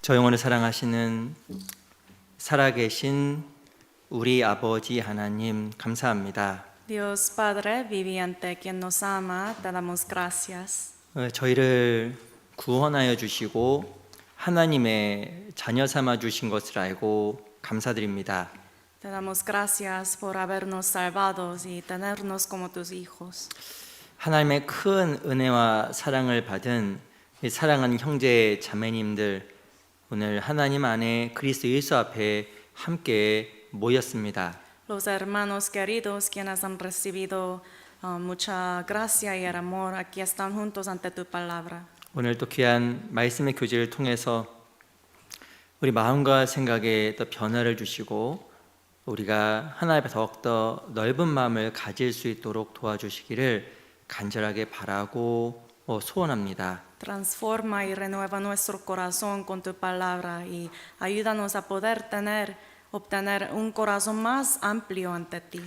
저 영혼을 사랑하시는 살아계신 우리 아버지 하나님 감사합니다. Dios Padre viviente, quien nos ama, te damos gracias. 저희를 구원하여 주시고 하나님의 자녀 삼아 주신 것을 알고 감사드립니다. Te damos gracias por habernos salvado y tenernos como tus hijos. 하나님의 큰 은혜와 사랑을 받은 이 사랑하는 형제 자매님들, 오늘 하나님 안에 그리스도 예수 앞에 함께 모였습니다. Los hermanos queridos, quienes han recibido mucha gracia y el amor, aquí están juntos ante tu palabra. 오늘 또 귀한 말씀의 교제를 통해서 우리 마음과 생각에 더 변화를 주시고 우리가 하나님 앞에 더욱더 넓은 마음을 가질 수 있도록 도와주시기를 간절하게 바라고 소원합니다. Transforma y renueva nuestro corazón con tu palabra y ayúdanos a poder obtener un corazón más amplio ante ti.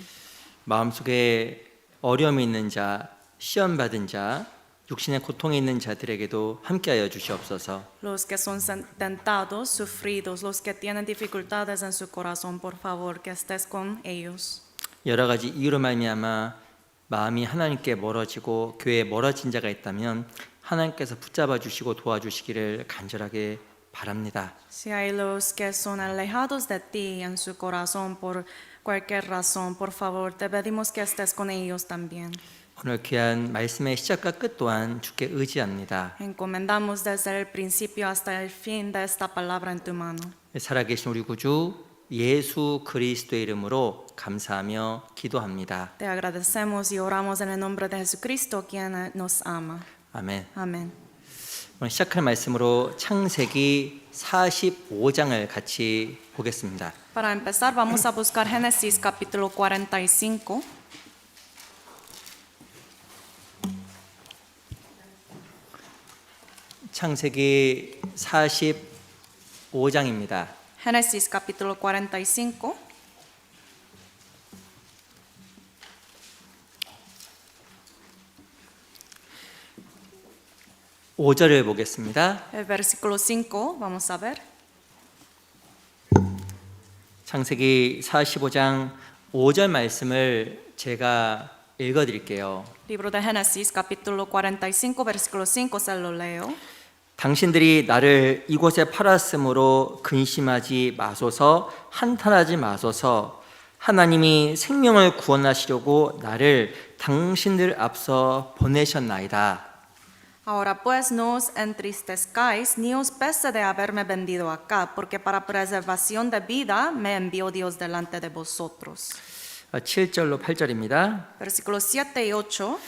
마음속에 어려움이 있는 자, 시험 받은 자, 육신의 고통이 있는 자들에게도 함께하여 주시옵소서. Los que son tentados, sufridos, los que tienen dificultades en su corazón, por favor, que estés con ellos. 여러 가지 이유로 말미암아 마음이 하나님께 멀어지고 교회에 멀어진 자가 있다면 하나님께서 붙잡아 주시고 도와주시기를 간절하게 바랍니다. Si hay los que son alejados de ti en su corazón por cualquier razón, por favor, te pedimos que estés con ellos también. 오늘 귀한 말씀의 시작과 끝 또한 주께 의지합니다. Encomendamos desde el principio hasta el fin de esta palabra en tu mano. 살아계신 우리 구주 예수 그리스도의 이름으로 감사하며 기도합니다. Te agradecemos y oramos en el nombre de Jesucristo, quien nos ama. 아멘. Amén. 오늘 시작할 말씀으로 창세기 45장을 같이 보겠습니다. Para empezar, vamos a buscar Génesis capítulo 45. 창세기 45장입니다. Génesis capítulo 45. 오절을 보겠습니다. El versículo 5, vamos a ver. 창세기 45장 5절 말씀을 제가 읽어 드릴게요. Libro de Génesis capítulo 45, versículo 5, se lo leo. 당신들이 나를 이곳에 팔았으므로 근심하지 마소서, 한탄하지 마소서. 하나님이 생명을 구원하시려고 나를 당신들 앞서 보내셨나이다. Ahora pues no os entristezcáis ni os pese de haberme vendido acá, porque para preservación de vida me envió Dios delante de vosotros. 7절로 8절입니다. Versículos 7 y 8.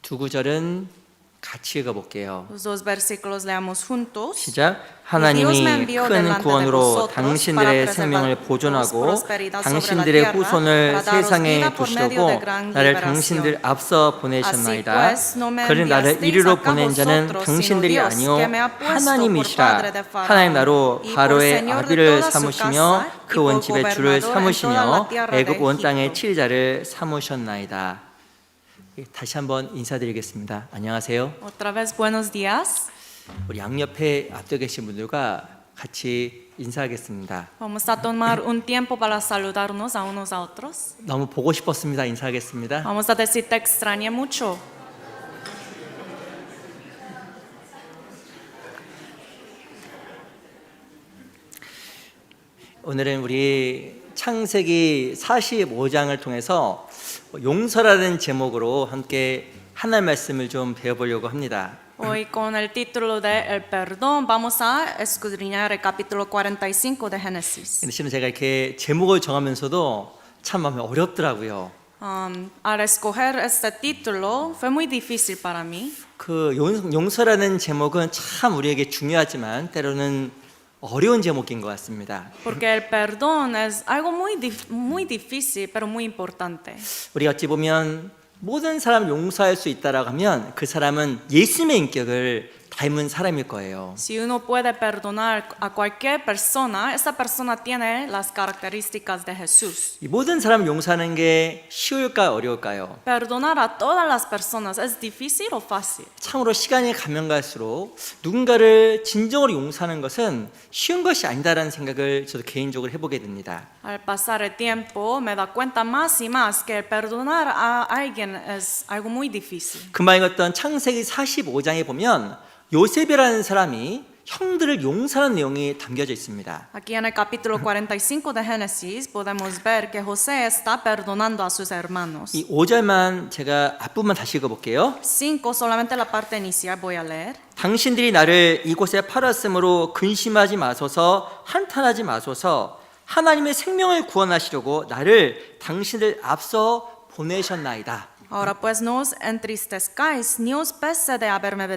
두 구절은 같이 읽어볼게요. Los dos versículos leamos juntos. 시작. 하나님이 큰 구원으로 당신들의 생명을 보존하고 당신들의 후손을 세상에 두시려고 나를 당신들 앞서 보내셨나이다. 그를 나를 이리로 보낸 자는 당신들이 아니요 하나님이시라. 하나님 나로 바로의 아비를 삼으시며 그 온 집의 주를 삼으시며 애굽 온 땅의 치리자를 삼으셨나이다. 다시 한번 인사드리겠습니다. 안녕하세요. Otra vez buenos días. 우리 양옆에 앞에 계신 분들과 같이 인사하겠습니다. Vamos a tomar un tiempo para saludarnos a unos a otros. 너무 보고 싶었습니다. 인사하겠습니다. Vamos a decir te extrañé mucho. 오늘은 우리 창세기 45장을 통해서 용서라는 제목으로 함께 하나님 말씀을 좀 배워보려고 합니다. Hoy con el título de El Perdón vamos a escudriñar el capítulo 45 de Génesis. 근데 실은 제가 이렇게 제목을 정하면서도 참 마음이 어렵더라고요. Al escoger este título fue muy difícil para mí. 그 용서라는 제목은 참 우리에게 중요하지만 때로는 어려운 제목인 것 같습니다. Porque el perdón es algo muy difícil, pero muy importante. 우리가 어찌 보면 모든 사람 용서할 수 있다라고 하면 그 사람은 예수님의 인격을 닮은 사람일 거예요. Si uno puede perdonar a cualquier persona, esa persona tiene las características de Jesús. 이 모든 사람을 용서하는 게 쉬울까 어려울까요? Perdonar a todas las personas es difícil o fácil. 참으로 시간이 가면 갈수록 누군가를 진정으로 용서하는 것은 쉬운 것이 아니다라는 생각을 저도 개인적으로 해보게 됩니다. Al pasar el tiempo me da cuenta más y más que el perdonar a alguien es algo muy difícil. 금방 읽었던 창세기 45장에 보면 요셉이라는 사람이 형들을 용서하는 내용이 담겨져 있습니다. Aquí en el capítulo 45 de Génesis podemos ver que José está perdonando a sus hermanos. 이 5절만 제가 앞부분만 다시 읽어볼게요. 5, solamente la parte inicial voy a leer. 당신들이 나를 이곳에 팔았으므로 근심하지 마소서 한탄하지 마소서 하나님의 생명을 구원하시려고 나를 당신들 앞서 보내셨나이다. Ahora pues no os entristezcáis ni os pese de haberme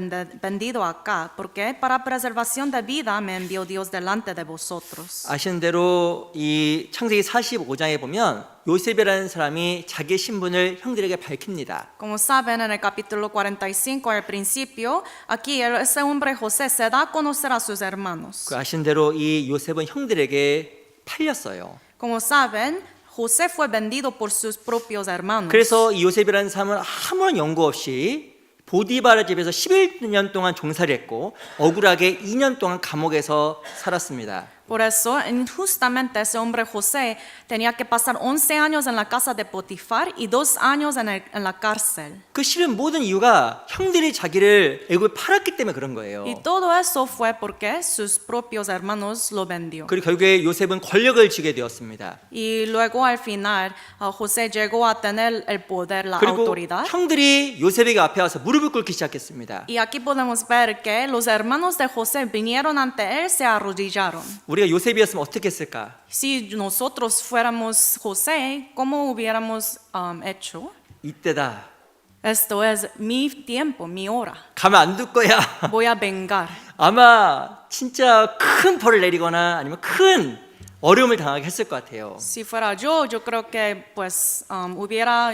vendido acá, porque para preservación de vida me envió Dios delante de vosotros. 아시는 대로 이 창세기 45장에 보면 요셉이라는 사람이 자기의 신분을 형들에게 밝힙니다. Como saben, en el capítulo 45 al principio, aquí ese hombre José se da a conocer a sus hermanos. 그 아시는 대로 이 요셉은 형들에게 팔렸어요. Como saben, José fue vendido por sus propios hermanos. 그래서 이 요셉이라는 사람은 아무런 연고 없이 보디바라 집에서 11년 동안 종살이 했고 억울하게 2년 동안 감옥에서 살았습니다. Por eso, injustamente, ese hombre José tenía que pasar 11 años en la casa de Potifar y 2 años en la cárcel. 그 실은 모든 이유가 형들이 자기를 애굽에 팔았기 때문에 그런 거예요. Y todo eso fue porque sus propios hermanos lo vendió. 그리고 결국에 요셉은 권력을 쥐게 되었습니다. Y luego al final José llegó a tener el poder, la 그리고 autoridad. 형들이 요셉에게 앞에 와서 무릎을 꿇기 시작했습니다. Y aquí podemos ver que los hermanos de José vinieron ante él, se arrodillaron. 우리가 요셉이었으면 어떻게 했을까? Si nosotros fuéramos José, ¿cómo hubiéramos hecho? 이때다. Esto es mi tiempo, mi hora. 가만 안 둘 거야. Voy a vengar. 아마 진짜 큰 벌을 내리거나 아니면 큰 어려움을 당하게 했을 것 같아요. Si fuera yo creo que pues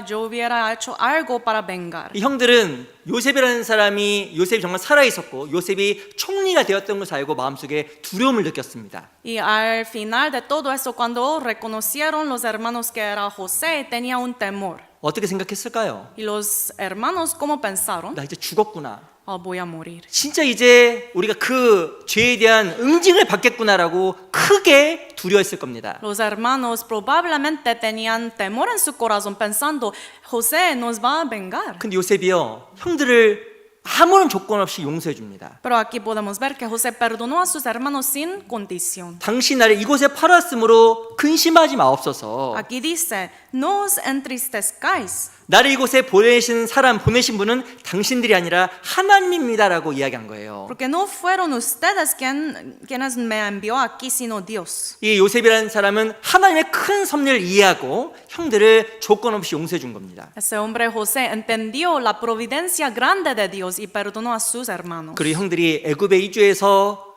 yo hubiera hecho algo para vengar. 이 형들은 요셉이라는 사람이 요셉이 정말 살아 있었고 요셉이 총리가 되었던 것을 알고 마음속에 두려움을 느꼈습니다. Y al final de todo eso, cuando reconocieron los hermanos que era José, tenía un temor. 어떻게 생각했을까요? Y los hermanos, ¿cómo pensaron? 나 이제 죽었구나. Voy a morir. 진짜 이제 우리가 그 죄에 대한 응징을 받겠구나라고 크게 두려워했을 겁니다. Los hermanos probablemente tenían temor en su corazón pensando, José nos va a vengar. 근데 요셉이요 형들을 아무런 조건 없이 용서해 줍니다. Pero aquí podemos ver que José perdonó a sus hermanos sin condición. 당신 나를 이곳에 팔았으므로 근심하지 마옵소서. Aquí dice, no os entristezcáis. 나를 이곳에 보내신 분은 당신들이 아니라 하나님입니다라고 이야기한 거예요. Porque no fueron ustedes quienes me envió aquí, sino Dios. 이 요셉이라는 사람은 하나님의 큰 섭리를 이해하고 형들을 조건 없이 용서해 준 겁니다. Ese hombre José entendió la providencia grande de Dios y perdonó a sus hermanos. 그리고 형들이 애굽에 이주해서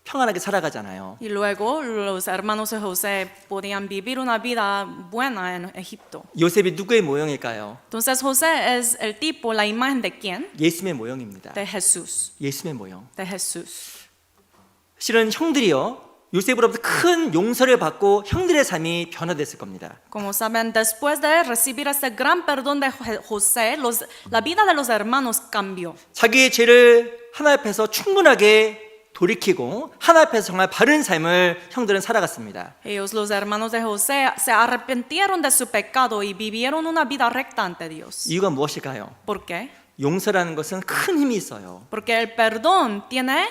평안하게 살아가잖아요. Y luego los hermanos de José podían vivir una vida buena en Egipto. 요셉이 누구의 모형일까요? Entonces José es el tipo, la imagen de quién? 예수님의 모형입니다. De Jesús. 예수님의 모형. De Jesús. 실은 형들이요 요셉으로부터 큰 용서를 받고 형들의 삶이 변화됐을 겁니다. Como saben, después de recibir ese gran perdón de José, la vida de los hermanos cambió. 자기의 죄를 하나님 앞에서 충분하게 돌이키고 하나님 앞에서 정말 바른 삶을 형들은 살아갔습니다. Ellos, los hermanos de José, se arrepintieron de su pecado y vivieron una vida recta ante Dios. 이유가 무엇일까요? ¿Por qué? 용서라는 것은 큰 힘이 있어요. Porque el perdón tiene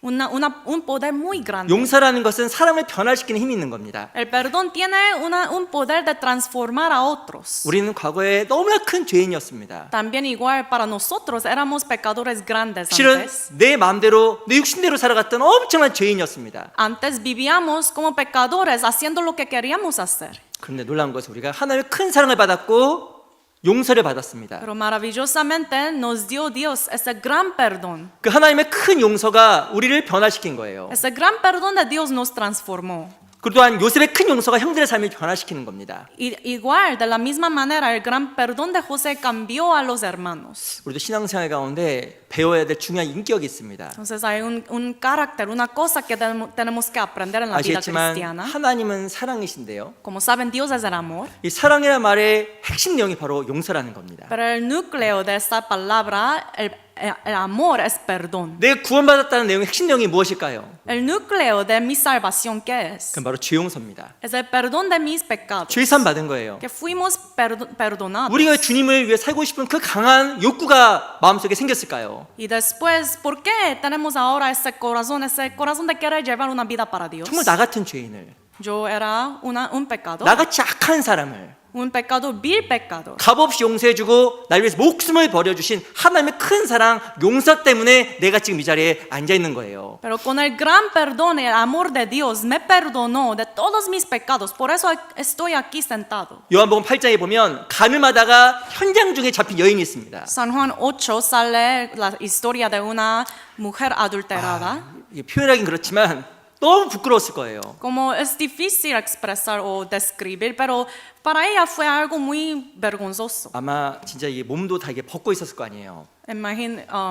un poder muy grande. 용서라는 것은 사람을 변화시키는 힘이 있는 겁니다. El perdón tiene un poder de transformar a otros. 우리는 과거에 너무나 큰 죄인이었습니다. También igual para nosotros éramos pecadores grandes 실은 antes. 내 마음대로 내 육신대로 살아갔던 엄청난 죄인이었습니다. Antes vivíamos como pecadores haciendo lo que queríamos hacer. 그런데 놀라운 것은 우리가 하나님의 큰 사랑을 받았고 용서를 받았습니다. Pero maravillosamente nos dio Dios ese gran perdón. 그 하나님의 큰 용서가 우리를 변화시킨 거예요. Ese gran perdón de Dios nos transformó. 그리고 또한 요셉의 큰 용서가 형들의 삶을 변화시키는 겁니다. Igual, de la misma manera, el gran perdón de José cambió a los hermanos. 우리도 신앙생활 가운데 배워야 될 중요한 인격이 있습니다. Entonces hay un carácter, una cosa que tenemos que aprender en la vida 아시겠지만 cristiana. 하나님은 사랑이신데요. Como saben, Dios es el amor. 이 사랑이라는 말의 핵심 내용이 바로 용서라는 겁니다. Pero el núcleo de esta palabra, el amor es perdón. 내 구원받았다는 내용의 핵심 내용이 무엇일까요? El núcleo de mi salvación, ¿qué es? 그건 바로 죄 용서입니다. Es el perdón de mis pecados. 죄산 받은 거예요. Que fuimos perdonados. 우리가 주님을 위해 살고 싶은 그 강한 욕구가 마음속에 생겼을까요? Y después, ¿por qué tenemos ahora ese corazón de querer llevar una vida para Dios? 정말 나 같은 죄인을, Yo era un pecador, 나같이 악한 사람을 un pecador, vil pecador. 값없이 용서해주고 날 위해서 목숨을 버려주신 하나님의 큰 사랑, 용서 때문에 내가 지금 이 자리에 앉아 있는 거예요. Pero con el gran perdón y el amor de Dios me perdonó de todos mis pecados. Por eso estoy aquí sentado. 요한복음 8장에 보면 가늠하다가 현장 중에 잡힌 여인이 있습니다. San Juan 8 sale la historia de una mujer adulterada. 이게 표현하긴 그렇지만 너무 부끄러웠을 거예요. Como es difícil expresar o describir, pero para ella fue algo muy vergonzoso. 아마 진짜 이 몸도 다 이게 벗고 있었을 거 아니에요.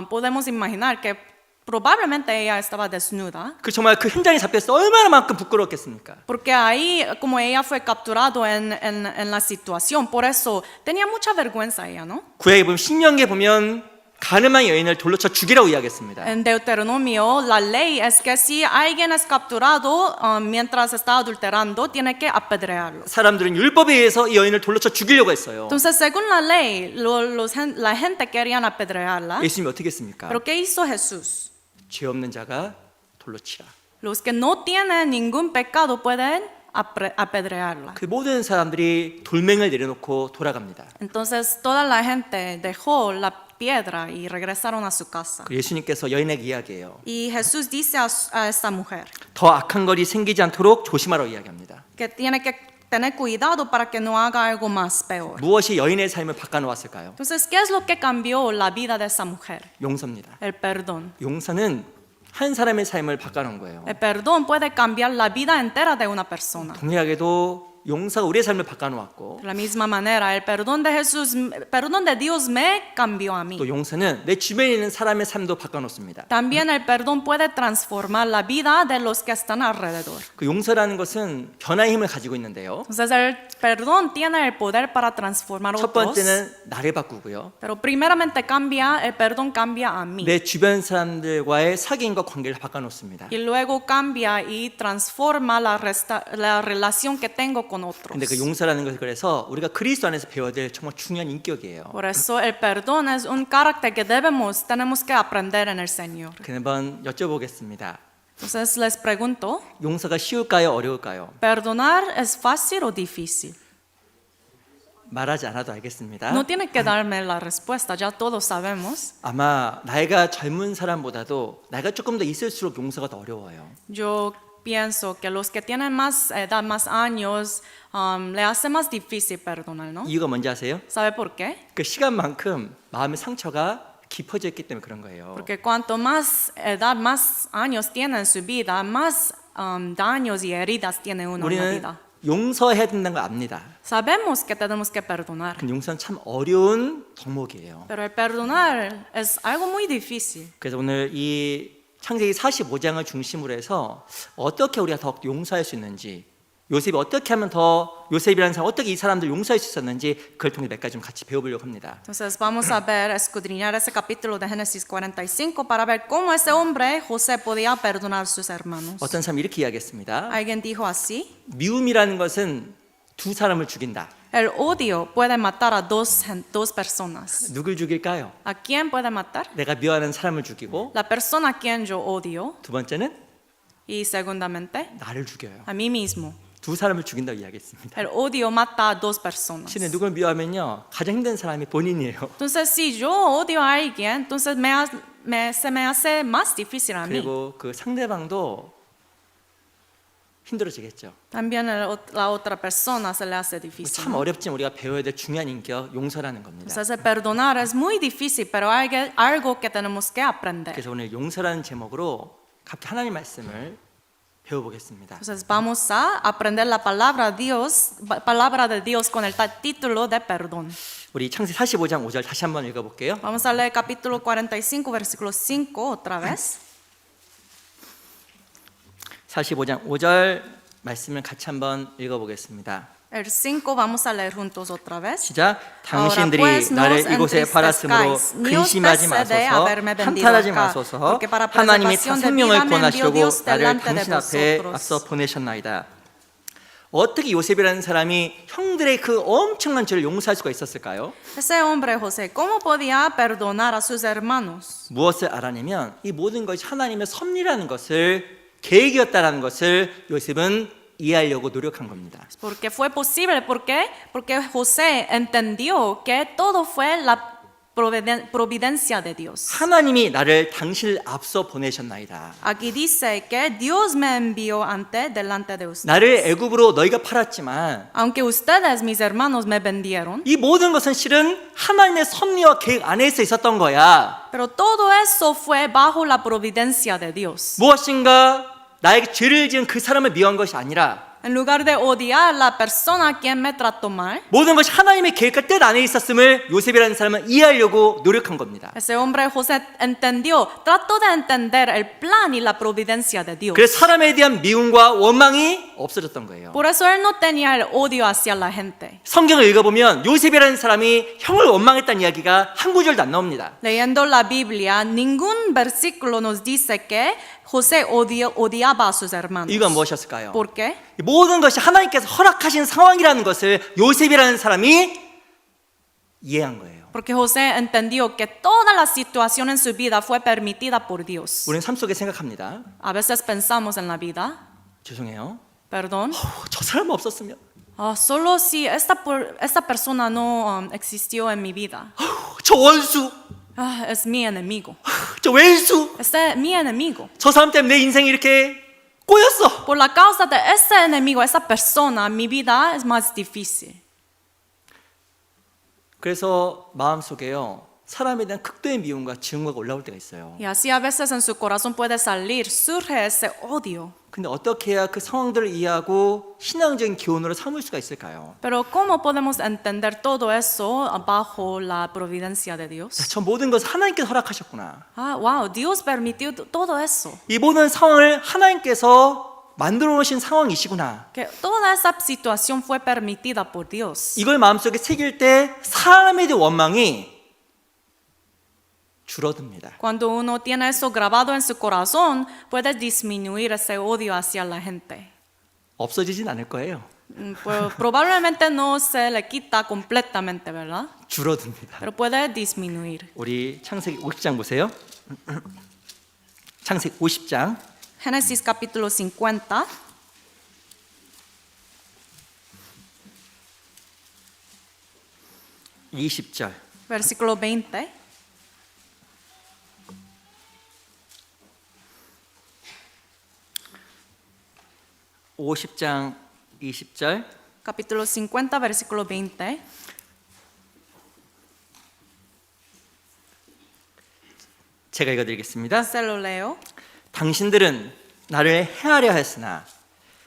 Podemos imaginar que probablemente ella estaba desnuda. 그 정말 그 현장에 잡혔을 때 얼마나만큼 부끄러웠겠습니까? Porque ahí, como ella fue capturado en la situación, por eso tenía mucha vergüenza ella, ¿no? 구약에 보면 신명기에 보면 가늠한 여인을 돌로 쳐 죽이라고 이야기했습니다. En Deuteronomio, la ley es que si alguien es capturado mientras está adulterando, tiene que apedrearlo. 사람들은 율법에 의해서 이 여인을 돌로 쳐 죽이려고 했어요. Entonces, según la ley, la gente querían apedrearla. 예수님이 어떻게 했습니까? Pero ¿qué hizo Jesús? 죄 없는 자가 돌로 치라. Los que no tienen ningún pecado pueden apedrearla. 그 모든 사람들이 돌멩이를 내려놓고 돌아갑니다. Entonces, toda la gente dejó la piedra y regresaron a su casa. 예수님께서 여인에게 이야기해요. Y Jesús dice a esta mujer 더 악한 것이 생기지 않도록 조심하라고 이야기합니다. que tiene que tener cuidado para que no haga algo más peor. 무엇이 여인의 삶을 바꿔놓았을까요? Entonces, ¿qué es lo que cambió la vida de esa mujer? 용서입니다. El perdón. 용서는 한 사람의 삶을 바꿔놓은 거예요. El perdón puede cambiar la vida entera de una persona. 동일하게도 용서가 우리의 삶을 바꿔놓았고 De la misma manera, el perdón de Dios me cambió a mí. 또 용서는 내 주변에 있는 사람의 삶도 바꿔놓습니다. También el perdón puede transformar la vida de los que están alrededor. 그 용서라는 것은 변화의 힘을 가지고 있는데요. Entonces el perdón tiene el poder para transformar 첫 otros. 번째는 나를 바꾸고요. Pero primeramente el perdón cambia a mí. 내 주변 사람들과의 사귐과 관계를 바꿔놓습니다. Y luego cambia y transforma la relación que tengo con otros. 근데 그 용서라는 것을 그래서 우리가 그리스도 안에서 배워야 될 정말 중요한 인격이에요. Por eso el perdón es un carácter que tenemos que aprender en el Señor. 그냥 한번 여쭤보겠습니다. Entonces les pregunto, 용서가 쉬울까요? 어려울까요? ¿perdonar es fácil o difícil? 말하지 않아도 알겠습니다. No tiene que darme la respuesta, ya todos sabemos. 아마 나이가 젊은 사람보다도 나이가 조금 더 있을수록 용서가 더 어려워요. Yo pienso que los que tienen más edad, más años, le hace más difícil perdonar, ¿no? 이유가 뭔지 아세요? ¿Sabe por qué? 그 시간만큼 마음의 상처가 깊어져 있기 때문에 그런 거예요. Porque cuanto más edad, más años tiene en su vida, más daños y heridas tiene uno en la 우리는 vida. 용서해야 된다는 걸 압니다. Sabemos que tenemos que perdonar, 근데 용서는 참 어려운 덕목이에요. pero el perdonar es algo muy difícil. 그래서 오늘 이 창세기 45장을 중심으로 해서 어떻게 우리가 더 용서할 수 있는지, 요셉이 어떻게 하면 더 요셉이라는 사람 어떻게 이 사람들 용서할 수 있었는지 그걸 통해 몇 가지 좀 같이 배워보려고 합니다. Entonces vamos a escudriñar ese capítulo de Génesis 45 para ver cómo ese hombre, José, podía perdonar a sus hermanos. 어떤 사람이 이렇게 이야기했습니다. Alguien dijo así: 미움이라는 것은 두 사람을 죽인다. el odio puede matar a dos personas. 누굴 죽일까요? ¿A quién puede matar? 내가 미워하는 사람을 죽이고, La persona a quien yo odio. 두 번째는 Y segundamente, 나를 죽여요. a mí mismo. 두 사람을 죽인다고 이야기했습니다. El odio mata a dos personas. 신에 누굴 미워하면요 가장 힘든 사람이 본인이에요. Entonces, si yo odio a alguien, entonces se me hace más difícil a mí. 그리고 그 상대방도 힘들어지겠죠. También la otra persona se le hace difícil. 참 어렵지만 우리가 배워야 될 중요한 인격 용서라는 겁니다. Entonces, perdonar es muy difícil, pero hay algo que tenemos que aprender. 그래서 오늘 용서라는 제목으로 갑자기 하나님 말씀을 배워보겠습니다. Entonces vamos a aprender la palabra de Dios con el título de perdón. 우리 창세기 45장 5절 다시 한번 읽어볼게요. Vamos a leer capítulo 45, versículo 5 otra vez. 45장 5절 말씀을 같이 한번 읽어보겠습니다. El 5 vamos a leer juntos otra vez. 시작. Ahora 당신들이 pues no 나를 os 이곳에 팔았으므로 entristezcáis, ni os 근심하지 pese de 마소서, haberme vendido 한탄하지 acá, 마소서. porque para 하나님이 다 preservación de 생명을 vida me envió 구원하시려고 Dios 나를 delante de 당신 앞에 vosotros. 앞서 보내셨나이다. 어떻게 요셉이라는 사람이 형들의 그 엄청난 죄를 용서할 수가 있었을까요? Ese hombre José, ¿cómo podía perdonar a sus hermanos? 무엇을 알아내면 이 모든 것이 하나님의 섭리라는 것을, 계획이었다라는 것을 요셉은 이해하려고 노력한 겁니다. Porque fue posible, ¿por qué? Porque José entendió que todo fue la providencia de Dios. 하나님이 나를 당신을 앞서 보내셨나이다. Aquí dice que Dios me envió delante de ustedes. 나를 애굽으로 너희가 팔았지만 Aunque ustedes, mis hermanos, me vendieron, 이 모든 것은 실은 하나님의 섭리와 계획 안에서 있었던 거야. pero todo eso fue bajo la providencia de Dios. 무엇인가 나에게 죄를 지은 그 사람을 미워한 것이 아니라 En lugar de odiar a la persona a quien me trató mal, 모든 것이 하나님의 계획과 뜻 안에 있었음을 요셉이라는 사람은 이해하려고 노력한 겁니다. ese hombre José entendió, trató de entender el plan y la providencia de Dios. 그래서 사람에 대한 미움과 원망이 없어졌던 거예요. Por eso él no tenía el odio hacia la gente. 성경을 읽어보면 요셉이라는 사람이 형을 원망했다는 이야기가 한 구절도 안 나옵니다. Leyendo la Biblia, ningún versículo nos dice que José odiaba a sus hermanos. 이유가 무엇이었을까요? ¿Por qué? 모든 것이 하나님께서 허락하신 상황이라는 것을 요셉이라는 사람이 이해한 거예요. Porque José entendió que toda la situación en su vida fue permitida por Dios. 우리는 삶 속에 생각합니다. A veces pensamos en la vida, 죄송해요. perdón, 저 사람 없었으면, solo si esta persona no existió en mi vida, 저 원수, es mi enemigo. 저 왼수, Este es mi enemigo. 저 사람 때문에 내 인생이 이렇게 꼬였어. Por la causa de ese enemigo, esa persona, mi vida es más difícil. 그래서 마음속에요, 사람에 대한 극도의 미움과 증오가 올라올 때가 있어요. Y así a veces en su corazón puede salir, surge ese odio. 근데 어떻게 해야 그 상황들을 이해하고 신앙적인 기원으로 삼을 수가 있을까요? Pero ¿cómo podemos entender todo eso bajo la providencia de Dios? 저 모든 것을 하나님께서 허락하셨구나. Wow, Dios permitió todo eso. 이 모든 상황을 하나님께서 만들어 놓으신 상황이시구나. Que toda esa situación fue permitida por Dios. 이걸 마음속에 새길 때 사람에 대한 원망이 줄어듭니다. Cuando uno tiene eso grabado en su corazón, puede disminuir ese odio hacia la gente. 없어지진 않을 거예요. Pues, probablemente no se le quita completamente, ¿verdad? 줄어듭니다. Pero puede disminuir. 우리 창세기 50장 보세요. 창세기 50장 Génesis capítulo 50, 20절. versículo 20. (50장 20절) Capítulo 50, versículo 20. 제가 읽어드리겠습니다. Se lo leo. 당신들은 나를 해하려 했으나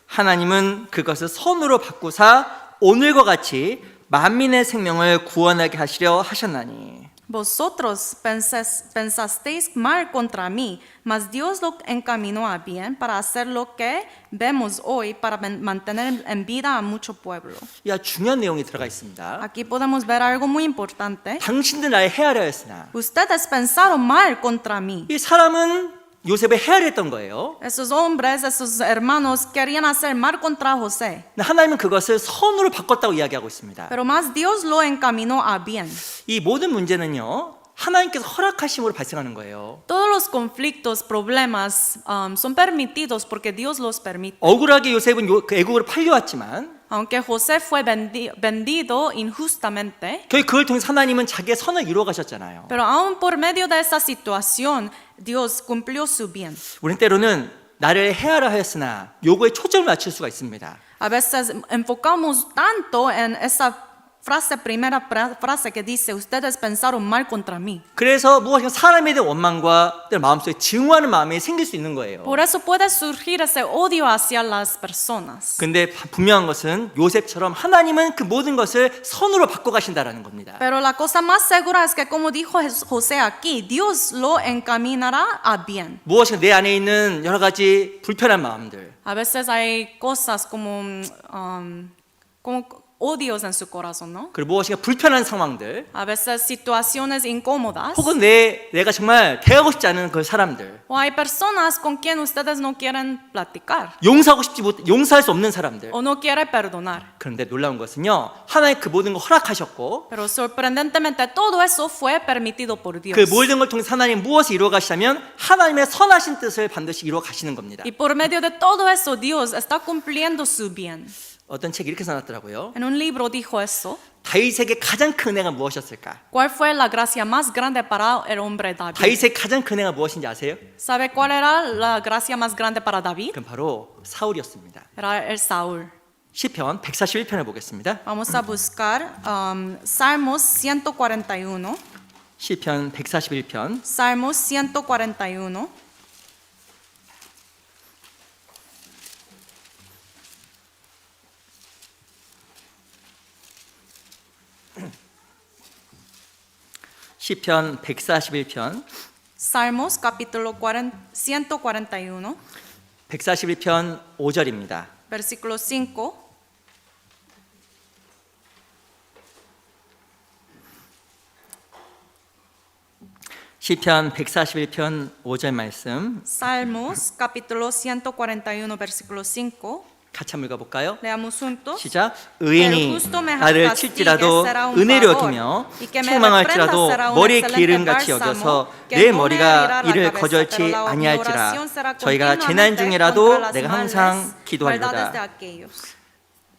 하나님은 그것을 선으로 바꾸사 오늘과 같이 만민의 생명을 구원하게 하시려 하셨나니. Vosotros pensasteis mal contra mí, mas Dios lo encaminó a bien para hacer lo que vemos hoy, para mantener en vida a mucho pueblo. 야, 중요한 내용이 들어가 있습니다. Aquí podemos ver algo muy importante. 당신들 나를 해하려 했으나. Ustedes pensaron mal contra mí. 이 사람은 요셉을 해하려 했던 거예요. Esos hombres, esos hermanos querían hacer mal contra José. 하나님은 그것을 선으로 바꿨다고 이야기하고 있습니다. Pero más Dios lo encaminó a bien. 이 모든 문제는요, 하나님께서 허락하심으로 발생하는 거예요. Todos los conflictos, problemas son permitidos porque Dios los permite. 억울하게 요셉은 그 애국으로 팔려왔지만 Aunque José fue vendido injustamente, 결국 그걸 통해서 하나님은 자기의 선을 이루어 가셨잖아요. pero aún por medio de esa situación, Dios cumplió su bien. 우리는 때로는 나를 해하려 하였으나 요거에 초점을 맞출 수가 있습니다. A veces enfocamos tanto en esa primera frase que dice, ustedes pensaron mal contra mí. 그래서 무엇인가 사람에 대한 원망과 또 마음속에 증오하는 마음이 생길 수 있는 거예요. Por eso puede surgir ese odio hacia las personas. 근데 분명한 것은 요셉처럼 하나님은 그 모든 것을 선으로 바꿔 가신다라는 겁니다. Pero la cosa más segura es que como dijo José aquí, Dios lo encaminará a bien. 무엇인가 내 안에 있는 여러 가지 불편한 마음들, A veces hay cosas como odios en su corazón, ¿no? 그리고 무엇인가 불편한 상황들, A veces situaciones incómodas. 혹은 내가 정말 대하고 싶지 않은 그 사람들, O hay personas con quien ustedes no quieren platicar 용서할 수 없는 사람들. o no quieren perdonar. 그런데 놀라운 것은요, 하나님 그 모든 걸 허락하셨고 Pero sorprendentemente todo eso fue permitido por Dios. 그 모든 걸 통해서 하나님 무엇을 이루어 가시냐면 하나님의 선하신 뜻을 반드시 이루어 가시는 겁니다. Y por medio de todo eso Dios está cumpliendo su bien. 어떤 책이 이렇게 써놨더라고요. En un libro dijo eso. 다윗에게 가장 큰 은혜가 무엇이었을까? ¿Cuál fue la gracia más grande para el hombre David? 다윗의 가장 큰 은혜가 무엇인지 아세요? ¿Sabe cuál era la gracia más grande para David? 그건 바로 사울이었습니다. Era el Saúl. 시편 141편을 보겠습니다. Vamos a buscar Salmos 141. 시편 141편 Salmos 141. 시편 141편 Salmos capítulo 141, 141편 5절입니다. versículo 5. 시편 141편 5절 말씀 Salmos capítulo 141, versículo 5. 같이 한번 읽어볼까요? Leamos juntos. 시작. 의인이 나를 칠지라도 은혜로 여기며 책망할지라도 머리에 기름같이 여겨서 내 머리가 이를 거절치 아니할지라. 저희가 재난 중이라도 내가 항상 기도하리로다.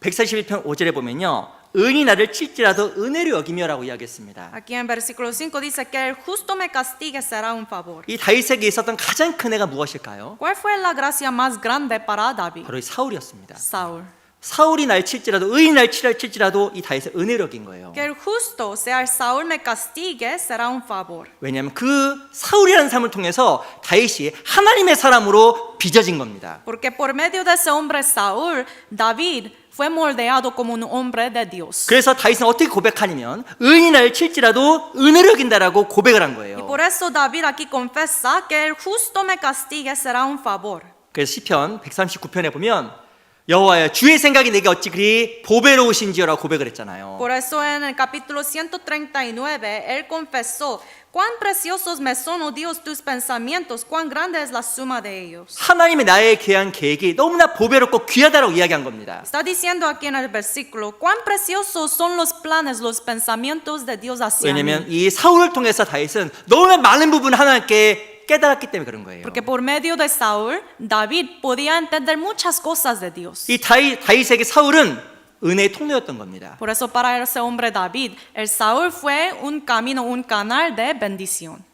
141편 5절에 보면요, 의인이 나를 칠지라도 은혜로 여기며라고 이야기했습니다. Aquí en versículo 5 dice que el justo me castigue será un favor. 이 다윗에게 있었던 가장 큰 애가 무엇일까요? ¿Cuál fue la gracia más grande para David? 바로 이 사울이었습니다. Saúl. 사울이 날 칠지라도, 의인이 날 칠지라도 이 다윗의 은혜로 여긴 거예요. Que el justo, sea el Saúl me castigue, será un favor. 왜냐하면 그 사울이라는 삶을 통해서 다윗이 하나님의 사람으로 빚어진 겁니다. Porque por medio de ese hombre Saúl, David fue moldeado como un hombre de Dios. 그래서 다윗은 어떻게 고백하냐면 의인이 나를 칠지라도 은혜로 여긴다라고 고백을 한 Y 거예요. por eso David aquí confesa que el justo me castigue será un favor. 그래서 시편 139편에 보면 여호와여 주의 생각이 내게 어찌 그리 보배로우신지요라고 고백을 했잖아요. Por eso en el capítulo 139 él confesó, cuán preciosos me son, oh Dios, tus pensamientos, cuán grande es la suma de ellos. 하나님의 나에 대한 계획이 너무나 보배롭고 귀하다라고 이야기한 겁니다. Está diciendo aquí en el versículo, cuán preciosos son los planes, los pensamientos de Dios hacia mí. 왜냐하면 이 사울을 통해서 다윗은 너무나 많은 부분 하나님께 깨달았기 때문에 그런 거예요. Porque por medio de Saúl, David podía entender muchas cosas de Dios. 이 다윗에게 사울은 은혜의 통로였던 겁니다. Por eso para ese hombre David, el Saúl fue un camino, un canal de bendición.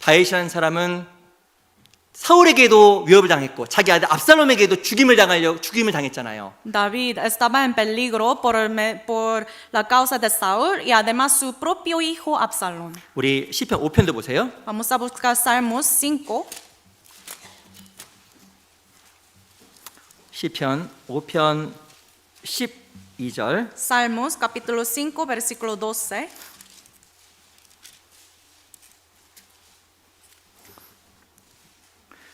다윗이라는 사람은 사울에게도 위협을 당했고 자기 아들 압살롬에게도 죽임을 당했잖아요. David estaba en peligro por la causa de Saúl y además su propio hijo Absalón. 우리 시편 5편도 보세요. Vamos a buscar Salmos 5. 시편 5편 12절. Salmos capítulo 5, versículo 12.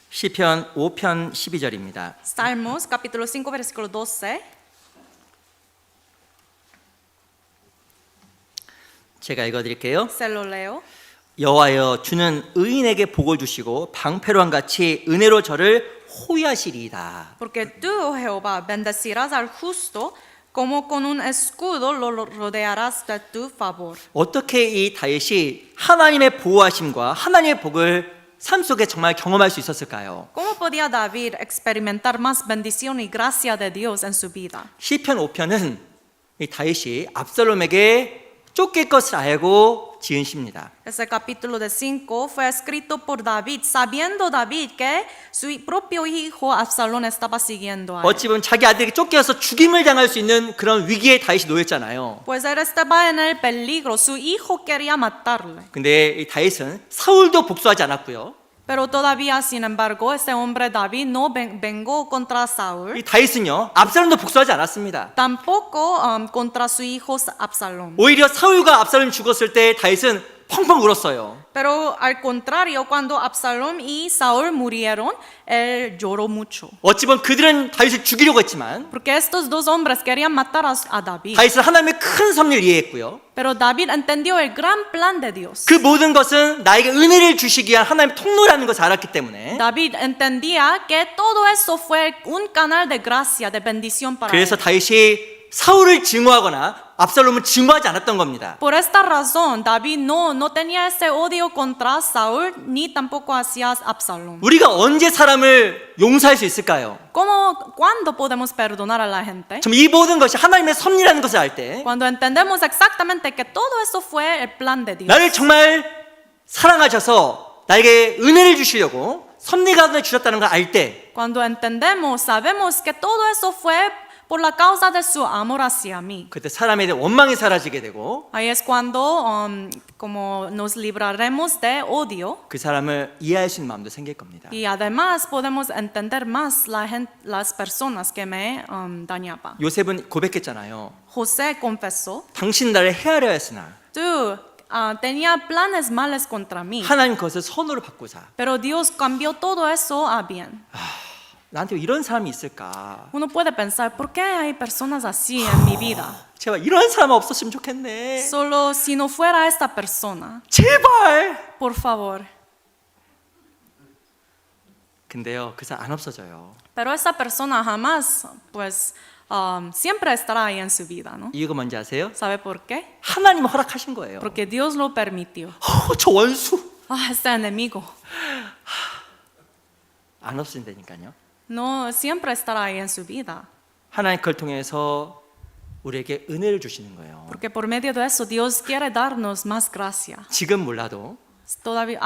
시편 5편 12절입니다. Salmos capítulo 5, versículo 12. 제가 읽어드릴게요. Se lo leo. 여호와여 주는 의인에게 복을 주시고 방패로한 같이 은혜로 저를 호위하시리이다. Porque tú, oh Jehová, bendecirás al justo, como con un escudo lo rodearás de tu favor. 어떻게 이 다윗이 하나님의 보호하심과 하나님의 복을 삶 속에 정말 경험할 수 있었을까요? ¿Cómo podía David experimentar más bendición y gracia de Dios en su vida? 시편 5편은 이 다윗이 압살롬에게 쫓길 것을 알고 지은 시입니다. Ese capítulo de 5 fue escrito por David, sabiendo David que su propio hijo Absalón estaba siguiendo a él. 어찌 보면 자기 아들에게 쫓겨서 죽임을 당할 수 있는 그런 위기에 다윗이 놓였잖아요. Pues él estaba en el peligro, su hijo quería matarle. 근데 이 다윗은 사울도 복수하지 않았고요. Pero todavía, sin embargo, este hombre David no vengó contra Saúl, 이 다윗은요, 압살롬도 복수하지 않았습니다. tampoco contra su hijo Absalón. 오히려 사울과 압살롬이 죽었을 때 다윗은 펑펑 울었어요. Pero al contrario, cuando Absalón y Saúl murieron, él lloró mucho. 어찌 보면 그들은 다윗을 죽이려고 했지만 Porque estos dos hombres querían matar a David. 다윗은 하나님의 큰 섭리를 이해했고요. Pero David entendió el gran plan de Dios. 그 모든 것은 나에게 은혜를 주시기 위한 하나님의 통로라는 것을 알았기 때문에 David entendía que todo eso fue un canal de gracia, de bendición para 그래서 él. 다윗이 사울을 증오하거나 압살롬을 증오하지 않았던 겁니다. Por esta razón, David no tenía ese odio contra Saúl ni tampoco hacia Absalón. 우리가 언제 사람을 용서할 수 있을까요? ¿Cuándo podemos perdonar a la gente? 참 이 모든 것이 하나님의 섭리라는 것을 알 때 Cuando entendemos exactamente que todo eso fue el plan de Dios. 나를 정말 사랑하셔서 나에게 은혜를 주시려고 섭리 가운데 주셨다는 걸 알 때 Cuando entendemos, sabemos que todo eso fue por la causa de su amor hacia mí. 그때 사람에 대한 원망이 사라지게 되고 Ahí es cuando como nos libraremos de odio 그 사람을 이해할 수 있는 마음도 생길 겁니다. y además podemos entender más las personas que me dañaban. 요셉은 고백했잖아요. José confesó, 당신 나를 헤아려 했으나 tú tenía planes males contra mí, 하나님 그것을 선으로 바꾸사. pero Dios cambió todo eso a bien. 나한테 왜 이런 사람이 있을까? Uno puede pensar, ¿por qué hay personas así en mi vida? 제발 이런 사람 없었으면 좋겠네. Solo si no fuera esta persona, 제발. por favor. 근데요, 그 사람 안 없어져요. Pero esa persona jamás, pues, siempre estará ahí en su vida, ¿no? 이유가 뭔지 아세요? ¿Sabe por qué? 하나님 허락하신 거예요. Porque Dios lo permitió. 저 원수 Este enemigo 안 없어진다니까요. no siempre estará ahí en su vida. 하나님 그걸 통해서 우리에게 은혜를 주시는 거예요. Porque por medio de eso Dios quiere darnos más gracia. 지금 몰라도 Todavía,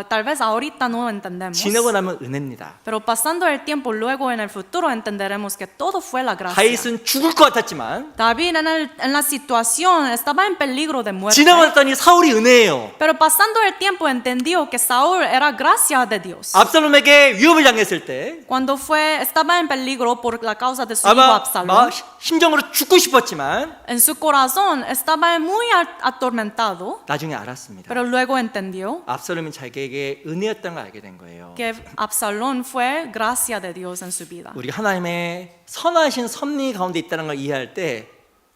tal vez ahorita no entendemos. 지나고 나면 은혜입니다. Pero pasando el tiempo, luego en el futuro entenderemos que todo fue la gracia. 다윗은 죽을 것 같았지만 David en la situación estaba en peligro de muerte. 지나고 났더니 사울이 은혜예요. Pero pasando el tiempo entendió que Saúl era gracia de Dios. 압살롬에게 위협을 당했을 때 Cuando estaba en peligro por la causa de su hijo 아마 Absalón, 심정으로 죽고 싶었지만 en su corazón estaba muy atormentado, 나중에 알았습니다. pero luego entendió 압살롬이 자기에게 은혜였다는 걸 알게 된 거예요. que Absalón fue gracia de Dios en su vida. 우리가 하나님의 선하신 섭리 가운데 있다는 걸 이해할 때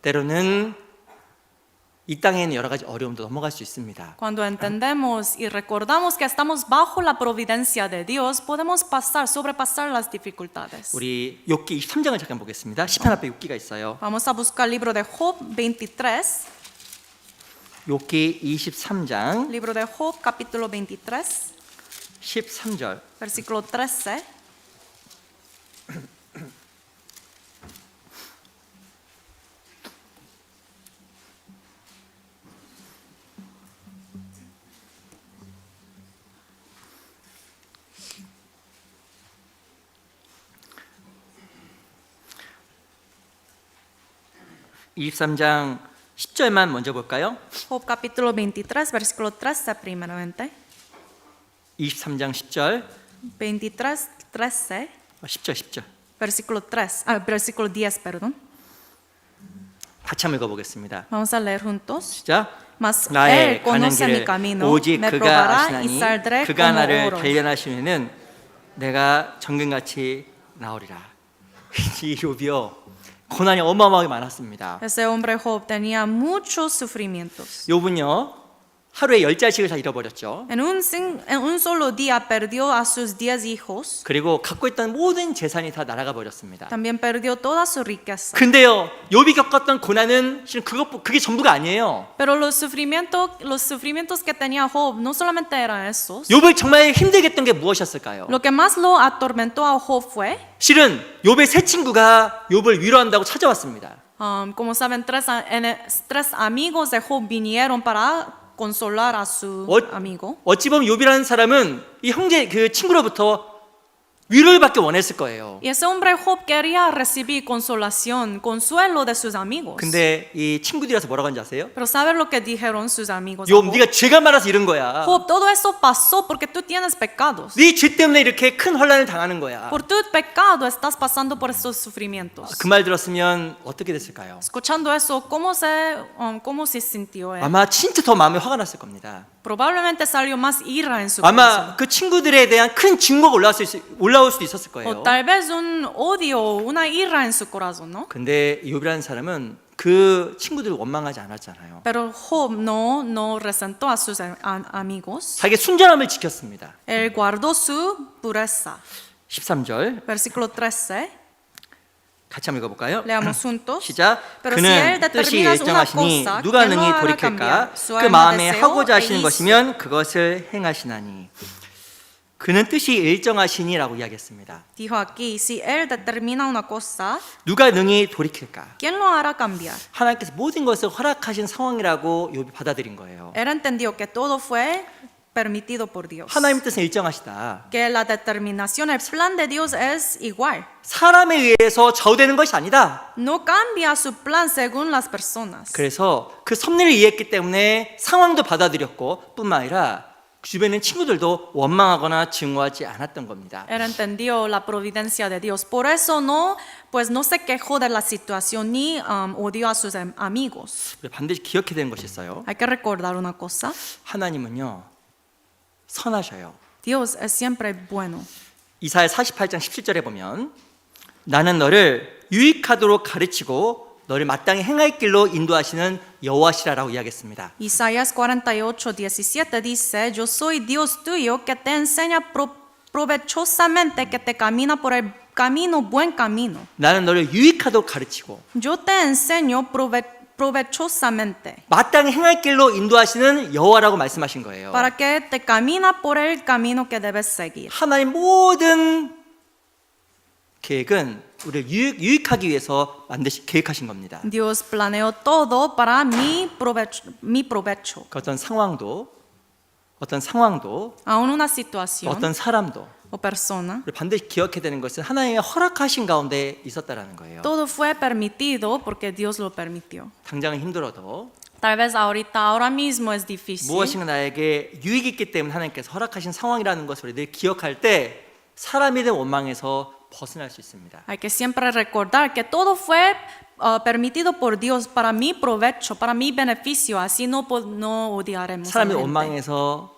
때로는 이 땅에 있는 여러 가지 어려움도 넘어갈 수 있습니다. Cuando entendemos y recordamos que estamos bajo la providencia de Dios, podemos sobrepasar las dificultades. 우리 욥기 23장을 잠깐 보겠습니다. 시편 앞에 욥기가 있어요. Vamos a buscar el libro de Job 23. 욥기 23장 Libro de Job, capítulo 23, 13절. versículo 13. 이 23장 10절만 먼저 볼까요? Job capítulo 23, versículo 13 primeramente. 23장 10절. 23, 13, 10절. versículo versículo 10, perdón. 같이 한번 읽어보겠습니다. Vamos a leer juntos. 시작. Mas 나의 él 가는 conoce mi 길을 camino, 오직 me 그가 probará y 아시나니 saldré 그가 como 나를 oro. 단련하시면은 내가 정금같이 나오리라. 이 욥이요 고난이 어마어마하게 많았습니다. Ese hombre Job tenía muchos sufrimientos. 욥은요 하루에 10자식을 다 잃어버렸죠. En un solo día perdió a sus 10 hijos. 그리고 갖고 있던 모든 재산이 다 날아가 버렸습니다. También perdió toda su riqueza. 근데요 욥이 겪었던 고난은 실은 그게 전부가 아니에요. Pero los sufrimientos que tenía Job no solamente eran esos. 욥을 정말 힘들게 했던 게 무엇이었을까요? Lo que más lo atormentó a Job fue 실은 욥의 세 친구가 욥을 위로한다고 찾아왔습니다. Como saben, tres amigos de Job vinieron para consolar a su amigo. 어찌 보면 욥이라는 사람은 이 형제 그 친구로부터 위로를 받기 원했을 거예요. Y ese hombre Job quería recibir consolación, consuelo de sus amigos. 근데 이 친구들이라서 뭐라고 하는지 아세요? Pero ¿sabes lo que dijeron sus amigos? a 욥, Job? 네가 죄가 많아서 이런 거야. Job, todo eso pasó porque tú tienes pecados. 네 죄 때문에 이렇게 큰 혼란을 당하는 거야. Por tu pecado estás pasando por estos sufrimientos. 그 말 들었으면 어떻게 됐을까요? Escuchando eso, ¿cómo se sintió él? 아마 진짜 더 마음에 화가 났을 겁니다. Probablemente salió más ira en su corazón. 아마 그 친구들에 대한 큰 증거가 올라올 수도 있었을 O 거예요. tal vez un odio, una ira en su corazón, ¿no? 근데 욥이라는 사람은 그 친구들을 원망하지 않았잖아요. Pero Job no resentó a sus amigos. 자기 순전함을 지켰습니다. Él guardó su pureza. 13절 Versículo 13. 같이 한번 읽어볼까요? Leamos juntos. 시작. Pero si 그는 él 뜻이 determina una 일정하시니 cosa, 누가 ¿quién lo 능히 hará 돌이킬까? cambiar? Su 그 alma 마음에 deseo 하고자 하시는 e 것이면 그것을 행하시나니. 그는 뜻이 일정하시니라고 이야기했습니다. Dijo aquí, si él determina una cosa, 누가 능히 돌이킬까? ¿quién lo hará cambiar? 하나님께서 모든 것을 허락하신 상황이라고 욥이 받아들인 거예요. Él entendió que todo fue permitido por Dios. 하나님 뜻은 일정하시다. Que la determinación, el plan de Dios es igual. 사람에 의해서 좌우되는 것이 아니다. No cambia su plan según las personas. 그래서 그 섭리를 이해했기 때문에 상황도 받아들였고 뿐만 아니라 주변에 있는 친구들도 원망하거나 증오하지 않았던 겁니다. Él entendió la providencia de Dios. Por eso no se quejó de la situación ni odió a sus amigos. 우리 반드시 기억해야 되는 것이 있어요. Hay que recordar una cosa. 하나님은요 선하셔요. Dios es siempre bueno. 이사야 48장 17절에 보면 나는 너를 유익하도록 가르치고 너를 마땅히 행할 길로 인도하시는 여호와시라라고 이야기했습니다. Isaías 48:17 dice, yo soy Dios tuyo que te enseña provechosamente, que te camina por el camino, buen camino. 나는 너를 유익하도록 가르치고 Yo te enseño provechosamente 마땅히 행할 길로 인도하시는 여호와라고 말씀하신 거예요. para que te camina por el camino que debes seguir. 하나님 모든 계획은 우리를 유익하기 위해서 계획하신 겁니다. Dios planeó todo para mi provecho. 그 어떤 상황도 Aún una situación 어떤 사람도 o persona, 우리 반드시 기억해야 되는 것은 하나님의 허락하신 가운데 있었다라는 거예요. todo fue permitido porque Dios lo permitió. 당장은 힘들어도 Tal vez ahora mismo es difícil. 무엇인가 나에게 유익이 있기 때문에 하나님께서 허락하신 상황이라는 것을 우리 늘 기억할 때 사람에 대한 원망에서 벗어날 수 있습니다. Hay que siempre recordar que todo fue permitido por Dios para mi provecho, para mi beneficio. Así no odiaremos a 사람의 la gente. 원망에서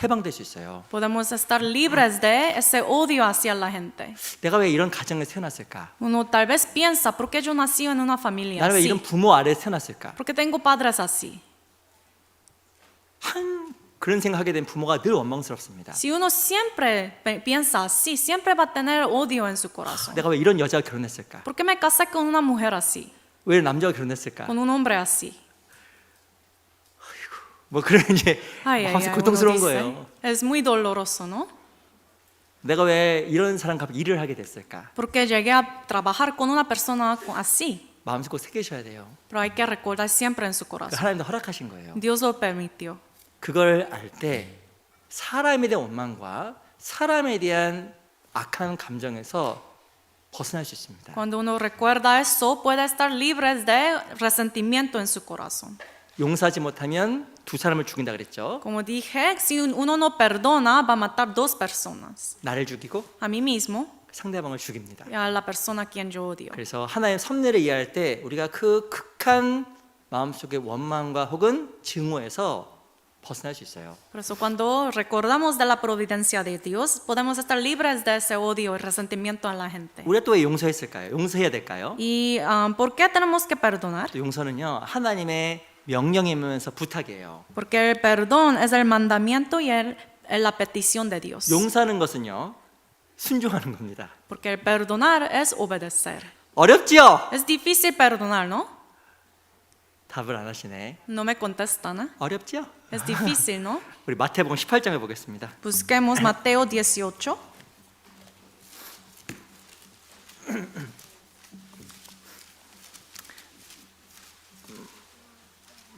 해방될 수 있어요. Podemos estar libres de ese odio hacia la gente. 내가 왜 이런 가정에 태어났을까? Uno tal vez piensa, ¿por qué yo nací en una familia 나는 왜 así? 이런 부모 아래에 태어났을까? ¿Por qué tengo padres así? 그런 생각하게 된 부모가 늘 원망스럽습니다. Si uno siempre piensa así, siempre va a tener odio en su corazón. 내가 왜 이런 여자와 결혼했을까? ¿Por qué me casé con una mujer así? 왜 남자와 결혼했을까? Con un hombre así. 뭐 그런 이제 Ay, ay, 마음속 ay, 고통스러운 uno dice, 거예요. es muy doloroso, ¿no? 내가 왜 이런 사람 갑자기 일을 하게 됐을까? Porque llegué a trabajar con una persona así. 마음속 꼭 새기셔야 돼요. Pero hay que recordar siempre en su 그 corazón. 하나님도 허락하신 거예요. Dios lo permitió. 그걸 알 때 사람에 대한 원망과 사람에 대한 악한 감정에서 벗어날 수 있습니다. Cuando uno recuerda eso, puede estar libre de resentimiento en su corazón. 용서하지 못하면 두 사람을 죽인다 그랬죠. Como dije, si uno no perdona, va a matar dos personas. 나를 죽이고 A mí mismo 상대방을 죽입니다. y a la persona a quien yo odio. 그래서 하나의 섭리를 이해할 때 우리가 그 극한 마음속의 원망과 혹은 증오에서 벗어날 수 있어요. Por eso cuando recordamos de la providencia de Dios, podemos estar libres de ese odio y resentimiento a la gente. 우리가 또 왜 용서했을까요? 용서해야 될까요? ¿Y por qué tenemos que perdonar? 또 용서는요 하나님의 명령이면서 부탁이에요. Porque el perdón es el mandamiento y la petición de Dios. 용서하는 것은요 순종하는 겁니다. Porque el perdonar es obedecer. 어렵지요? Es difícil perdonar, ¿no? 답을 안 하시네. No me contestan, ¿eh? 어렵지요? Es difícil, ¿no? 우리 마태복음 18장을 보겠습니다. Busquemos Mateo 18.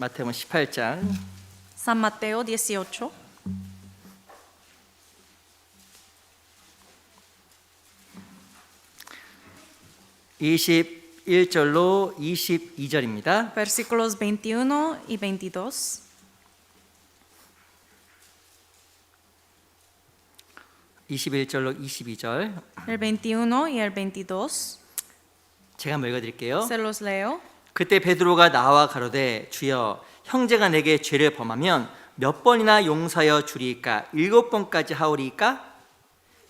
마태복음 18장 San Mateo 18. 21절로 22절입니다. Versículos 21 y 22. 21절로 22절 El 21 y el 22. 제가 한번 읽어드릴게요. Se los leo. 그때 베드로가 나와 가로되 주여 형제가 내게 죄를 범하면 몇 번이나 용서하여 주리이까 7번까지 하오리이까?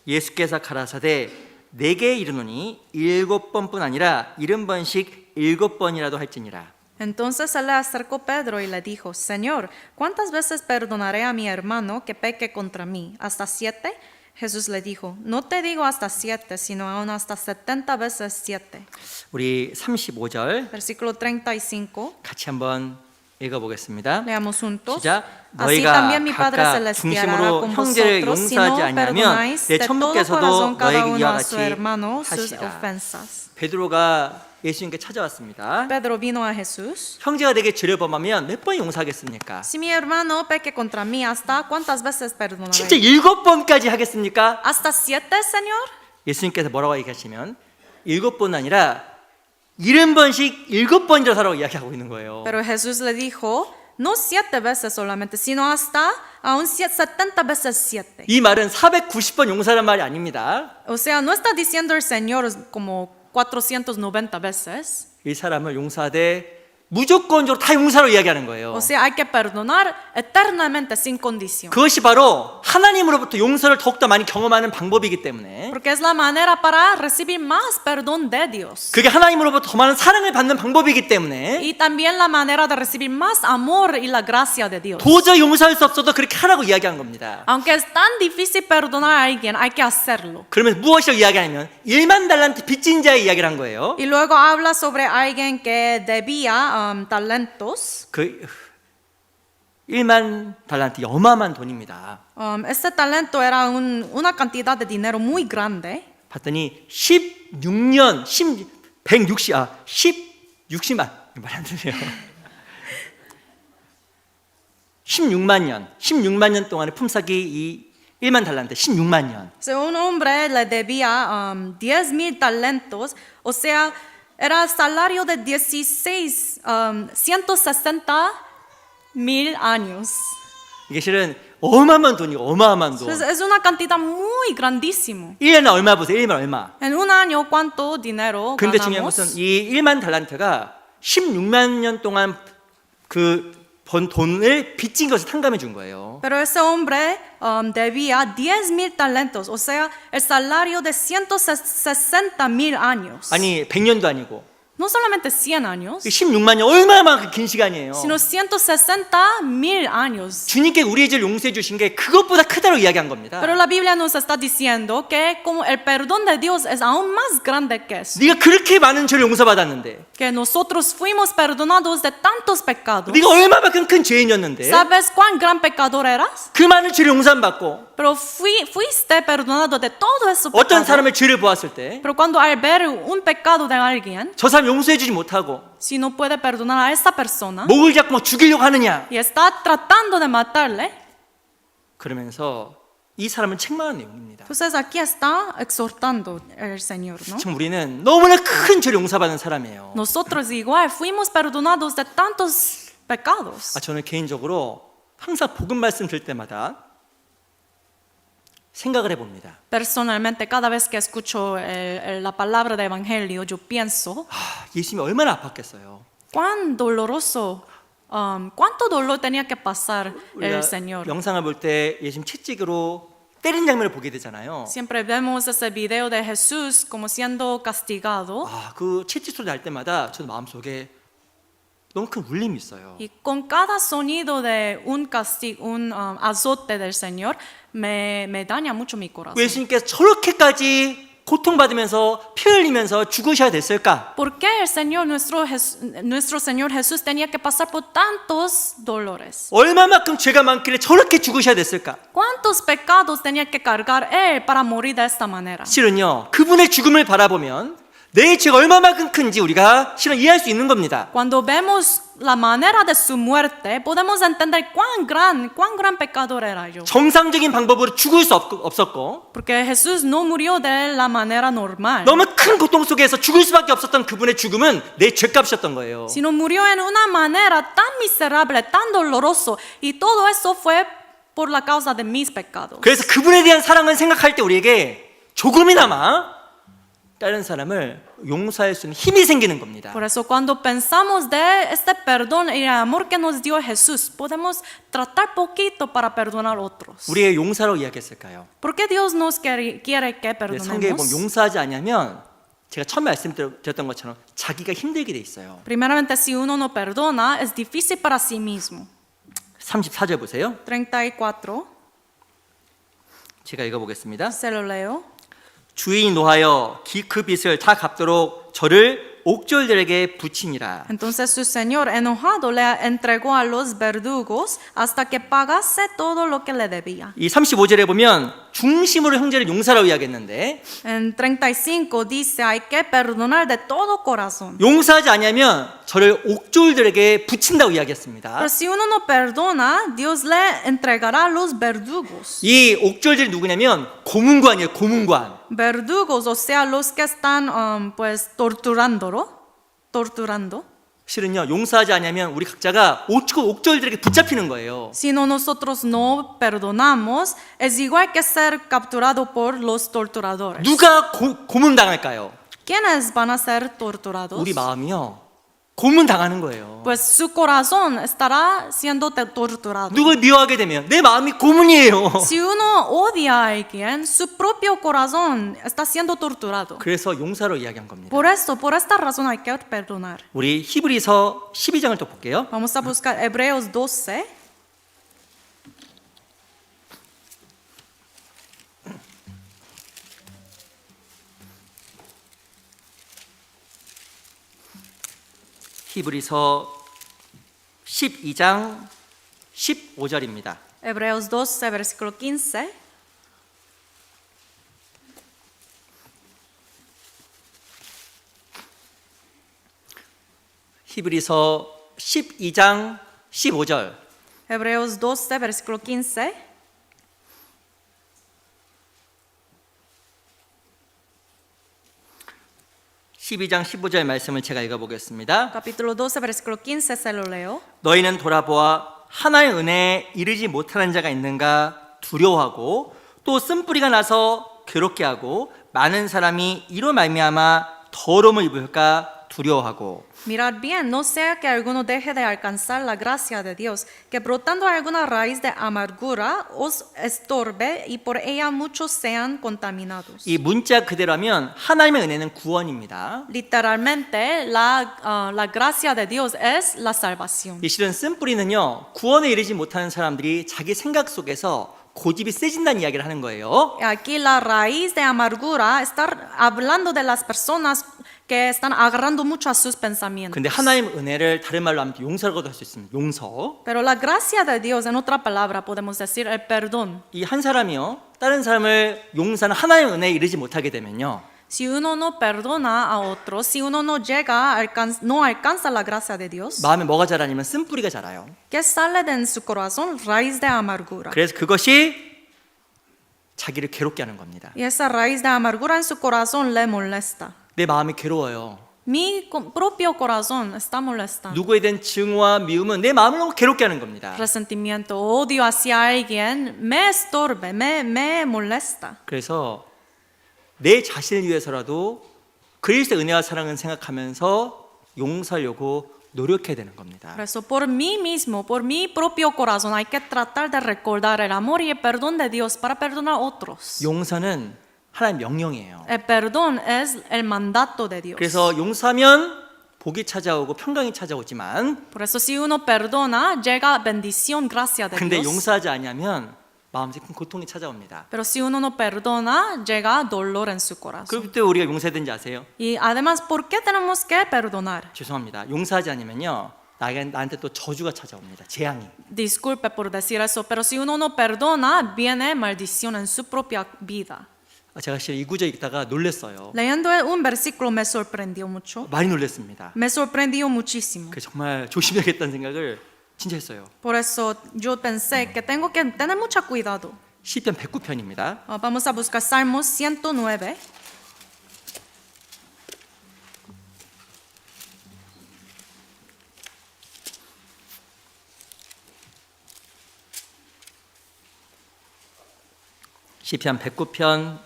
예수께서 가라사대 내게 이르노니 7번뿐 아니라 70번씩 7번이라도 할지니라. Entonces se le acercó Pedro y le dijo, Señor, ¿cuántas veces perdonaré a mi hermano que peque contra mí? ¿Hasta 7? Jesús le dijo, no te digo hasta 7, sino aún hasta 70 veces 7. 우리 35절 Versículo 35. 같이 한번 읽어보겠습니다. Leamos juntos. 시작. Así 너희가 también mi Padre 각각 celestial hará 중심으로 con 형제를 vosotros si 용서하지 no 아니하면 perdonáis 내 de todo 천부께서도 corazón cada 너에게 uno 이와 a su 같이 hermano sus 하시리라. ofensas. 베드로가 예수님께 찾아왔습니다. Pedro vino a Jesús. 형제가 내게 죄를 범하면 몇 번 용서하겠습니까? Si mi hermano peque contra mí, ¿hasta cuántas veces perdonaré? 진짜 7번까지 하겠습니까? ¿Hasta 7, Señor? 예수님께서 뭐라고 얘기하시면 7번 아니라 70번씩 7번이라도 하라고 이야기하고 있는 거예요. Pero Jesús le dijo, no 7 veces solamente, sino hasta aún 70 veces 7. 이 말은 490번 용서라는 말이 아닙니다. O sea, no está diciendo el Señor como 490 veces. 이 사람을 용서하되 무조건적으로 다 용서로 이야기하는 거예요. O sea, hay que perdonar eternamente sin condición. 그것이 바로 하나님으로부터 용서를 더욱더 많이 경험하는 방법이기 때문에 Porque es la manera para recibir más perdón de Dios. 그게 하나님으로부터 더 많은 사랑을 받는 방법이기 때문에 Y también la manera de recibir más amor y la gracia de Dios. 도저히 용서할 수 없어도 그렇게 하라고 이야기한 겁니다. Aunque es tan difícil perdonar a alguien, hay que hacerlo. 그러면 무엇이라고 이야기하냐면 1만 달란트 빚진 자의 이야기를 한 거예요. Y luego habla sobre alguien que debía talentos. 그 1만 달란트 어마어마한 돈입니다. Este talento era una cantidad de dinero muy grande. 봤더니 16년 60만 말이 안 되네요. 16만 년 동안의 품삯이 이 1만 달란트 16만 년. So, un hombre le debía 10,000 talentos, o sea, era salario de 160,000 años. 이게 실은 어마어마한 돈이고 어마어마한 돈. Entonces, es una cantidad muy grandísimo. 1년에 얼마 보세요. 1년 얼마. En un año, ¿cuánto dinero 근데 중요한 ganamos? 것은 이 1만 달란트가 16만 년 동안 그 번 돈을 빚진 것을 탕감해 준 거예요. Pero ese hombre debía 10,000 talentos, o sea, el salario de 160,000 años. 아니 100년도 아니고 No solamente 100 años, 16만 년 얼마나 긴 시간이에요. sino 160,000 años. 주님께 우리의 죄를 용서해 주신 게 그것보다 크다고 이야기한 겁니다. Pero la Biblia nos está diciendo que como el perdón de Dios es aún más grande que eso. 네가 그렇게 많은 죄를 용서받았는데 Que nosotros fuimos perdonados de tantos pecados. 네가 얼마만큼 큰 죄인이었는데 ¿Sabes cuán gran pecador eras? 그 많은 죄를 용서받고 Pero fuiste perdonado de todo eso 어떤 pecado. 사람의 죄를 보았을 때 Pero cuando al ver un pecado de alguien, 저 사람 용서해 주지 못하고 si no puede perdonar a esta persona 목을 잡고 막 죽이려고 하느냐 y está tratando de matarle, 그러면서 이 사람은 책망한 내용입니다. entonces aquí está exhortando el Señor, ¿no? 참 우리는 너무나 큰 죄를 용서받은 사람이에요. Nosotros igual fuimos perdonados de tantos pecados. 저는 개인적으로 항상 복음 말씀 들 때마다 생각을 해봅니다. Personalmente, cada vez que escucho la palabra de evangelio, yo pienso, 예수님이 얼마나 아팠겠어요. cuán doloroso, cuánto dolor tenía que pasar el 우리가 Señor. 영상을 볼 때 예수님 채찍으로 때린 장면을 보게 되잖아요. Siempre vemos ese video de Jesús como siendo castigado 그 채찍 소리 날 때마다 저는 마음속에 너무 큰 울림이 있어요. y con cada sonido de un castigo, un azote del Señor, me daña mucho mi corazón. 예수님께서 저렇게까지 고통받으면서 피 흘리면서 죽으셔야 됐을까? ¿Por qué el Señor, nuestro Señor Jesús tenía que pasar por tantos dolores? 얼마만큼 죄가 많길래 저렇게 죽으셔야 됐을까? ¿Cuántos pecados tenía que cargar Él para morir de esta manera? 실은요, 그분의 죽음을 바라보면 내 죄가 얼마만큼 큰지 우리가 실은 이해할 수 있는 겁니다. Cuando vemos la manera de su muerte, podemos entender cuán gran pecador era yo. 정상적인 방법으로 죽을 수 없었고 Porque Jesús no murió de la manera normal, 너무 큰 고통 속에서 죽을 수밖에 없었던 그분의 죽음은 내 죄값이었던 거예요. sino murió en una manera tan miserable, tan doloroso, y todo eso fue por la causa de mis pecados. 그래서 그분에 대한 사랑을 생각할 때 우리에게 조금이나마 다른 사람을 용서할 수 있는 힘이 생기는 겁니다. Por eso cuando pensamos de este perdón y el amor que nos dio Jesús, podemos tratar poquito para perdonar a otros. 우리의 용사라고 이야기했을까요? ¿Por qué Dios nos quiere que 성경에 보면 perdonemos? 용서하지 않으면 제가 처음에 말씀드렸던 것처럼 자기가 힘들게 돼 있어요. Primeramente, si uno no perdona, es difícil para sí mismo. 34절 보세요. 34, 제가 읽어보겠습니다. se lo leo. 주인이 노하여 그 빚을 다 갚도록 저를 옥졸들에게 붙이니라. Entonces su señor enojado le entregó a los verdugos hasta que pagase todo lo que le debía. 이 35절에 보면 중심으로 형제를 용서라고 이야기했는데 En 35 dice hay que perdonar de todo corazón. 용서하지 않으면 저를 옥졸들에게 붙인다고 이야기했습니다. Pero si uno no perdona, Dios le entregará a los verdugos. 이 옥졸들이 누구냐면 고문관이에요. 고문관. Verdugos, o sea, los que están pues torturando. 실은요 용서하지 않으면 우리 각자가 옥졸들에게 붙잡히는 거예요. Si no nosotros no perdonamos, es igual que ser capturado por los torturadores. 누가 고문당할까요? ¿Quiénes van a ser torturados? 우리 마음이요 고문당하는 거예요. Pues su corazón estará siendo torturado. 누굴 미워하게 되면 내 마음이 고문이에요. Si uno odia a alguien, su propio corazón está siendo torturado. 그래서 용서로 이야기한 겁니다. Por esto, por esta razón hay que perdonar. 우리 히브리서 12장을 또 볼게요. Vamos a buscar Hebreos 12. 히브리서 12장 15절입니다. Hebreos 12, versículo 15. 히브리서 12장 15절. Hebreos 12, versículo 15. (12장 15절) 말씀을 제가 읽어보겠습니다. Capítulo 12, versículo 15, se lo leo. 너희는 돌아보아 하나의 은혜에 이르지 못하는 자가 있는가 두려워하고 또 쓴뿌리가 나서 괴롭게 하고 많은 사람이 이로 말미암아 더러움을 입을까 두려워하고. Mirad bien, no sea que alguno deje de alcanzar la gracia de Dios, que brotando alguna raíz de amargura os estorbe y por ella muchos sean contaminados. 이 문자 그대로하면 하나님의 은혜는 구원입니다. Literalmente, la gracia de Dios es la salvación. 이 실은 쓴뿌리는요 구원에 이르지 못하는 사람들이 자기 생각 속에서 고집이 세진다는 이야기를 하는 거예요. Aquí la raíz de amargura está hablando de las personas que están agarrando mucho a sus pensamientos. 근데 하나님 은혜를 다른 말로 하면 용서라고도 할 수 있습니다. 용서. Pero la gracia de Dios, en otra palabra, podemos decir el perdón. 이 한 사람이요 다른 사람을 용서하는 하나님의 은혜에 이르지 못하게 되면요 Si uno no perdona a otros, si uno no llega, no alcanza la gracia de Dios, 마음에 뭐가 자라냐면 쓴뿌리가 자라요. ¿qué sale de en su corazón? Raíz de amargura. 그래서 그것이 자기를 괴롭게 하는 겁니다. Y esa raíz de amargura en su corazón le molesta. 내 마음이 괴로워요. Mi propio corazón está molestando. 누구에 대한 증오와 미움은 내 마음을 너무 괴롭게 하는 겁니다. Resentimiento, odio hacia alguien me estorbe, me molesta. 그래서 내 자신을 위해서라도 그리스도의 은혜와 사랑을 생각하면서 용서하려고 노력해야 되는 겁니다. Por eso, por mí mismo, por mi propio corazón, hay que tratar de recordar el amor y el perdón de Dios para perdonar a otros. 용서는 하나님의 명령이에요. El perdón es el mandato de Dios. 그래서 용서하면 복이 찾아오고 평강이 찾아오지만 Por eso, si uno perdona, llega bendición, gracia de 근데 Dios. 용서하지 않으면 마음속에 큰 고통이 찾아옵니다. Pero si uno no perdona, llega dolor en su corazón. 그때 우리가 용서해야 되는지 아세요? Y además, ¿por qué tenemos que perdonar? 죄송합니다. 용서하지 않으면요 나한테 또 저주가 찾아옵니다. 재앙이. Disculpe por decir eso, pero si uno no perdona, viene maldición en su propia vida. 제가 실제 이 구절 읽다가 놀랐어요. Leyendo un versículo me sorprendió mucho. 많이 놀랐습니다. Me sorprendió muchísimo. 그 정말 조심해야겠다는 생각을 진짜 했어요. Por eso yo pensé que tengo que tener mucho cuidado. 시편 109편입니다. Vamos a buscar Salmos 109. 시편 109편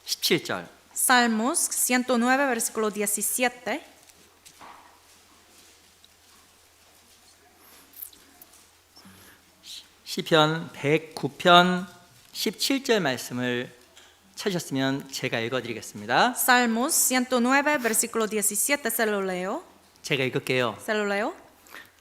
17절. Salmos 109, versículo 17. 시편 109편 17절 말씀을 찾으셨으면 제가 읽어드리겠습니다. Salmos 109, versículo 17, se lo leo. 제가 읽을게요. Se lo leo.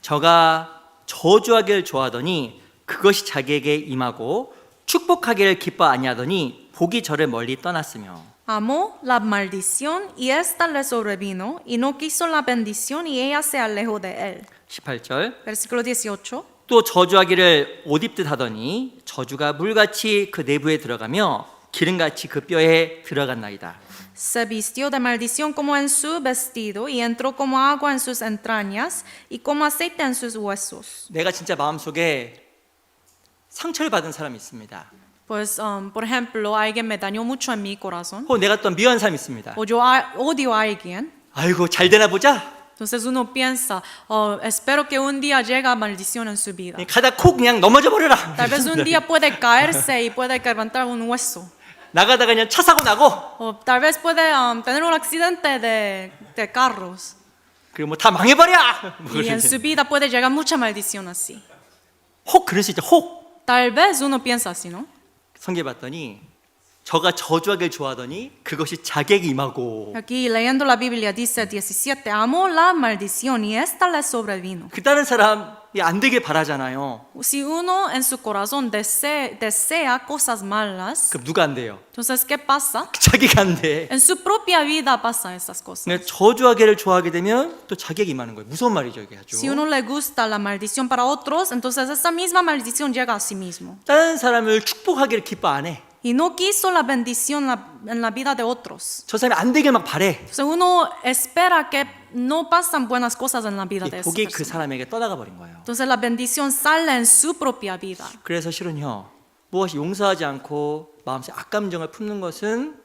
저가 저주하기를 좋아하더니 그것이 자기에게 임하고 축복하기를 기뻐 아니하더니 복이 저를 멀리 떠났으며. Amó la maldición y ésta le sobrevino, y no quiso la bendición y ella se alejó de él. 18절. Versículo 18. 또 저주하기를 옷 입듯 하더니 저주가 물같이 그 내부에 들어가며 기름같이 그 뼈에 들어갔나이다. Se vistió de maldición como en su vestido y entró como agua en sus entrañas y como aceite en sus huesos. 내가 진짜 마음속에 상처를 받은 사람이 있습니다. Pues, por ejemplo, alguien me dañó mucho en mi corazón, 혹은 내가 또 미워한 사람이 있습니다. o yo odio a alguien. 아이고 잘 되나 보자. Entonces uno piensa, oh, espero que un día llegue maldición en su vida. 가다 콕 그냥 넘어져 버려라. Tal vez un día puede caerse y puede levantar un hueso. 나가다가 그냥 차 사고 나고 O tal vez puede tener un accidente de carros. 그리고 뭐 다 망해버려. Y en su vida puede llegar mucha maldición así. 혹 그럴 수 있죠. 혹 Tal vez uno piensa así, ¿no? 성경 봤더니 저가 저주하기를 좋아하더니 그것이 자기에게 임하고. Aquí leyendo la Biblia dice 17, amó la maldición y esta le sobrevino. 그 다른 사람이 안 되길 바라잖아요. Si uno en su corazón desea cosas malas, 그럼 누가 안 돼요? entonces ¿qué pasa? 자기가 안 돼. En su propia vida pasan esas cosas. 근데 저주하기를 좋아하게 되면 또 자기에게 임하는 거예요. 무서운 말이죠 이게 아주. Si uno le gusta la maldición para otros, entonces esa misma maldición llega a sí mismo. 다른 사람을 축복하기를 기뻐 안 해. Y no quiso la bendición en la vida de otros. 저 사람이 안 되길 막 바래. Entonces uno espera que no pasan buenas cosas en la vida 이 de esa 복이 그 persona. 사람에게 떠나가 버린 거예요. Entonces la bendición sale en su propia vida. 그래서 실은요, 무엇이 용서하지 않고 마음속에 악감정을 품는 것은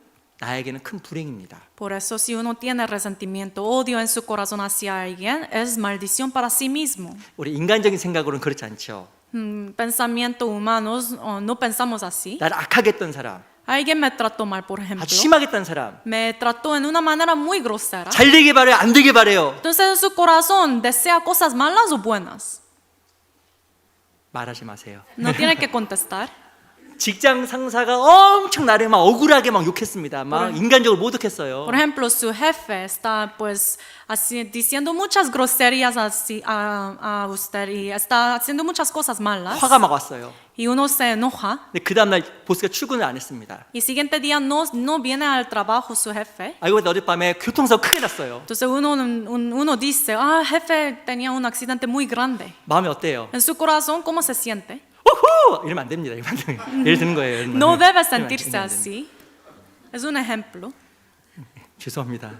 나에게는 큰 불행입니다. Por eso si uno tiene resentimiento, odio en su corazón hacia alguien, es maldición para sí mismo. 우리 인간적인 생각으로는 그렇지 않죠. Pensamientos humanos, no pensamos así. 나를 악하게 했던 사람, Alguien me trató mal, por ejemplo. 아주 심하게 했던 사람, Me trató en una manera muy grosera. 잘 되게 바래요, 안 되게 바래요. Entonces en su corazón desea cosas malas o buenas. 말하지 마세요. No tiene que contestar. 직장 상사가 엄청 나를 막 억울하게 막 욕했습니다. 막 인간적으로 모독했어요. Por ejemplo, su jefe está pues así, diciendo muchas groserías así, a usted y está haciendo muchas cosas malas. 화가 막 왔어요. Y uno se enoja. 근데 그 다음날 보스가 출근을 안 했습니다. Y siguiente día no viene al trabajo su jefe. 알고 보니 어젯밤에 교통사고 크게 났어요. Entonces uno dice, jefe tenía un accidente muy grande. 마음이 어때요? En su corazón, ¿cómo se siente? 우후! 이러면 안 됩니다. 예를 드는 거예요. 이러면. No debe 이러면 sentirse 안 됩니다. así. Es un ejemplo. 죄송합니다.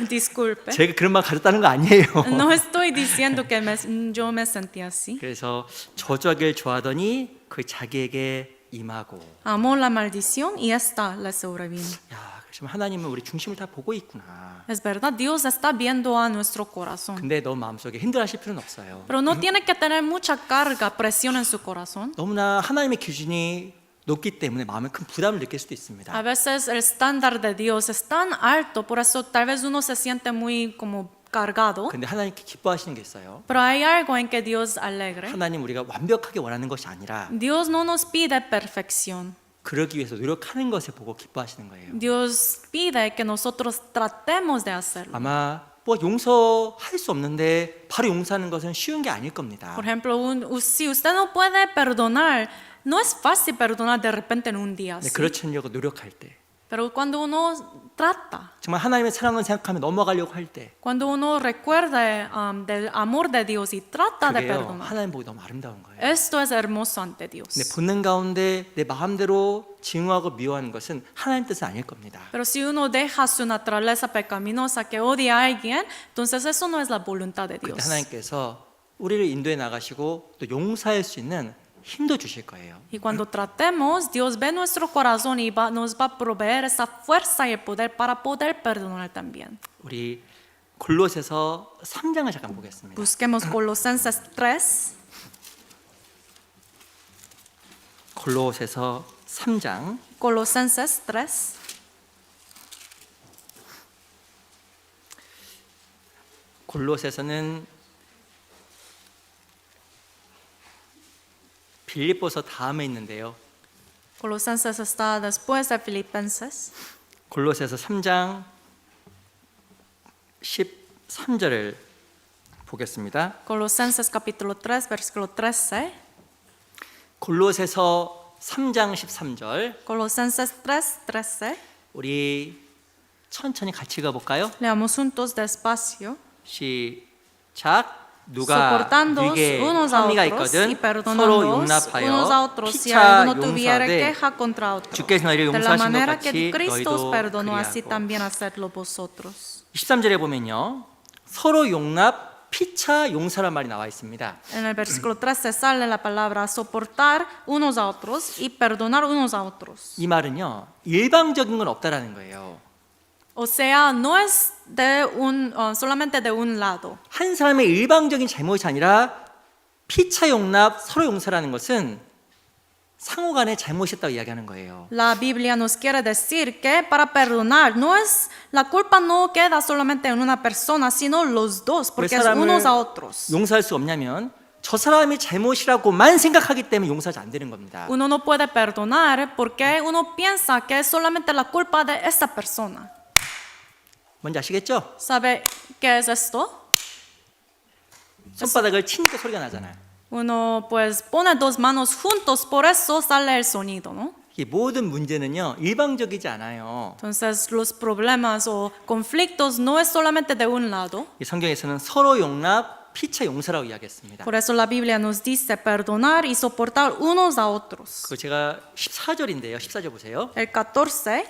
Disculpe. 제가 그런 말 가졌다는 거 아니에요. No estoy diciendo que yo me sentí así. 그래서 저주하기를 좋아하더니 그 자기에게 임하고. Amó la maldición y esta le sobrevino. 야, 그렇지만 하나님은 우리 중심을 다 보고 있구나. Es verdad, Dios está viendo a nuestro corazón. 근데 너무 마음속에 힘들어하실 필요는 없어요. Pero no tiene que tener mucha carga, presión en su corazón. 너무나 하나님의 기준이 높기 때문에 마음에 큰 부담을 느낄 수도 있습니다. A veces el estándar de Dios es tan alto, por eso tal vez uno se siente muy como cargado. 근데 하나님께 기뻐하시는 게 있어요. Pero hay algo en que Dios alegre. 하나님 우리가 완벽하게 원하는 것이 아니라 Dios no nos pide perfección. 그러기 위해서 노력하는 것을 보고 기뻐하시는 거예요. Dios pide que nosotros tratemos de hacerlo. 아마 뭐 용서할 수 없는데 바로 용서하는 것은 쉬운 게 아닐 겁니다. Por ejemplo, si usted no puede perdonar, no es fácil perdonar de repente en un día. 네, ¿sí? 그렇지 않으려고 노력할 때 Pero cuando uno trata, 정말 하나님의 사랑을 생각하며 넘어가려고 할 때 cuando uno recuerda del amor de Dios y trata de 그게요 perdonar, 하나님 보기 너무 아름다운 거예요. esto es hermoso ante Dios. 내 본능 가운데 내 마음대로 증오하고 미워하는 것은 하나님 뜻은 아닐 겁니다. Pero si uno deja su naturaleza pecaminosa que odia a alguien, entonces eso no es la voluntad de 그때 Dios. 하나님께서 우리를 인도해 나가시고 또 용서할 수 있는 힘도 주실 거예요. Y cuando tratemos, Dios ve nuestro corazón y nos va a proveer esa fuerza y el poder para poder perdonar también. 우리 골로새서 3장을 잠깐 보겠습니다. Busquemos Colosenses 3. 골로새서 3장 Colosenses 3. 골로새서는 빌립보서 다음에 있는데요. Colosenses está después de Filipenses. 골로새서 3장 13절을 보겠습니다. Colosenses capítulo 3, versículo 13. 골로새서 3장 13절 Colosenses 3, 13. 우리 천천히 같이 가볼까요? Leamos juntos despacio. 시작. 누가 Soportándoos 네게 unos a 혐의가 otros y 있거든 서로 perdonándoos unos a 용납하여 otros si 피차 alguno tuviere 용서하되 queja contra otro. 주께서 너희를 De la 용서하신 것 manera que 같이 Cristo os 너희도 perdonó, así 그리하고. también hacedlo vosotros. 13절에 보면요 서로 용납 피차 용서란 말이 나와 있습니다. En el versículo 13 sale la palabra soportar unos a otros y perdonar unos a otros. 이 말은요 일방적인 건 없다라는 거예요. O sea, no es de solamente de un lado. 한 사람의 일방적인 잘못이 아니라 피차 용납 서로 용서라는 것은 상호간에 잘못이었다고 이야기하는 거예요. La Biblia nos quiere decir que para perdonar no es la culpa no queda solamente en una persona, sino los dos, 왜 porque es 사람을 unos a otros. 용서할 수 없냐면 저 사람이 잘못이라고만 생각하기 때문에 용서하지 안 되는 겁니다. Uno no puede perdonar porque uno piensa que es solamente la culpa de esta persona. 뭔지 아시겠죠? ¿Sabe qué es esto? 손바닥을 치니까 소리가 나잖아요. Uno pues pone dos manos juntos, por eso sale el sonido, ¿no? 이 모든 문제는요 일방적이지 않아요. Entonces los problemas o conflictos no es solamente de un lado. 이 성경에서는 서로 용납, 피차 용서라고 이야기했습니다. Por eso la Biblia nos dice perdonar y soportar unos a otros. 그 제가 14절인데요. 14절 보세요. El 14,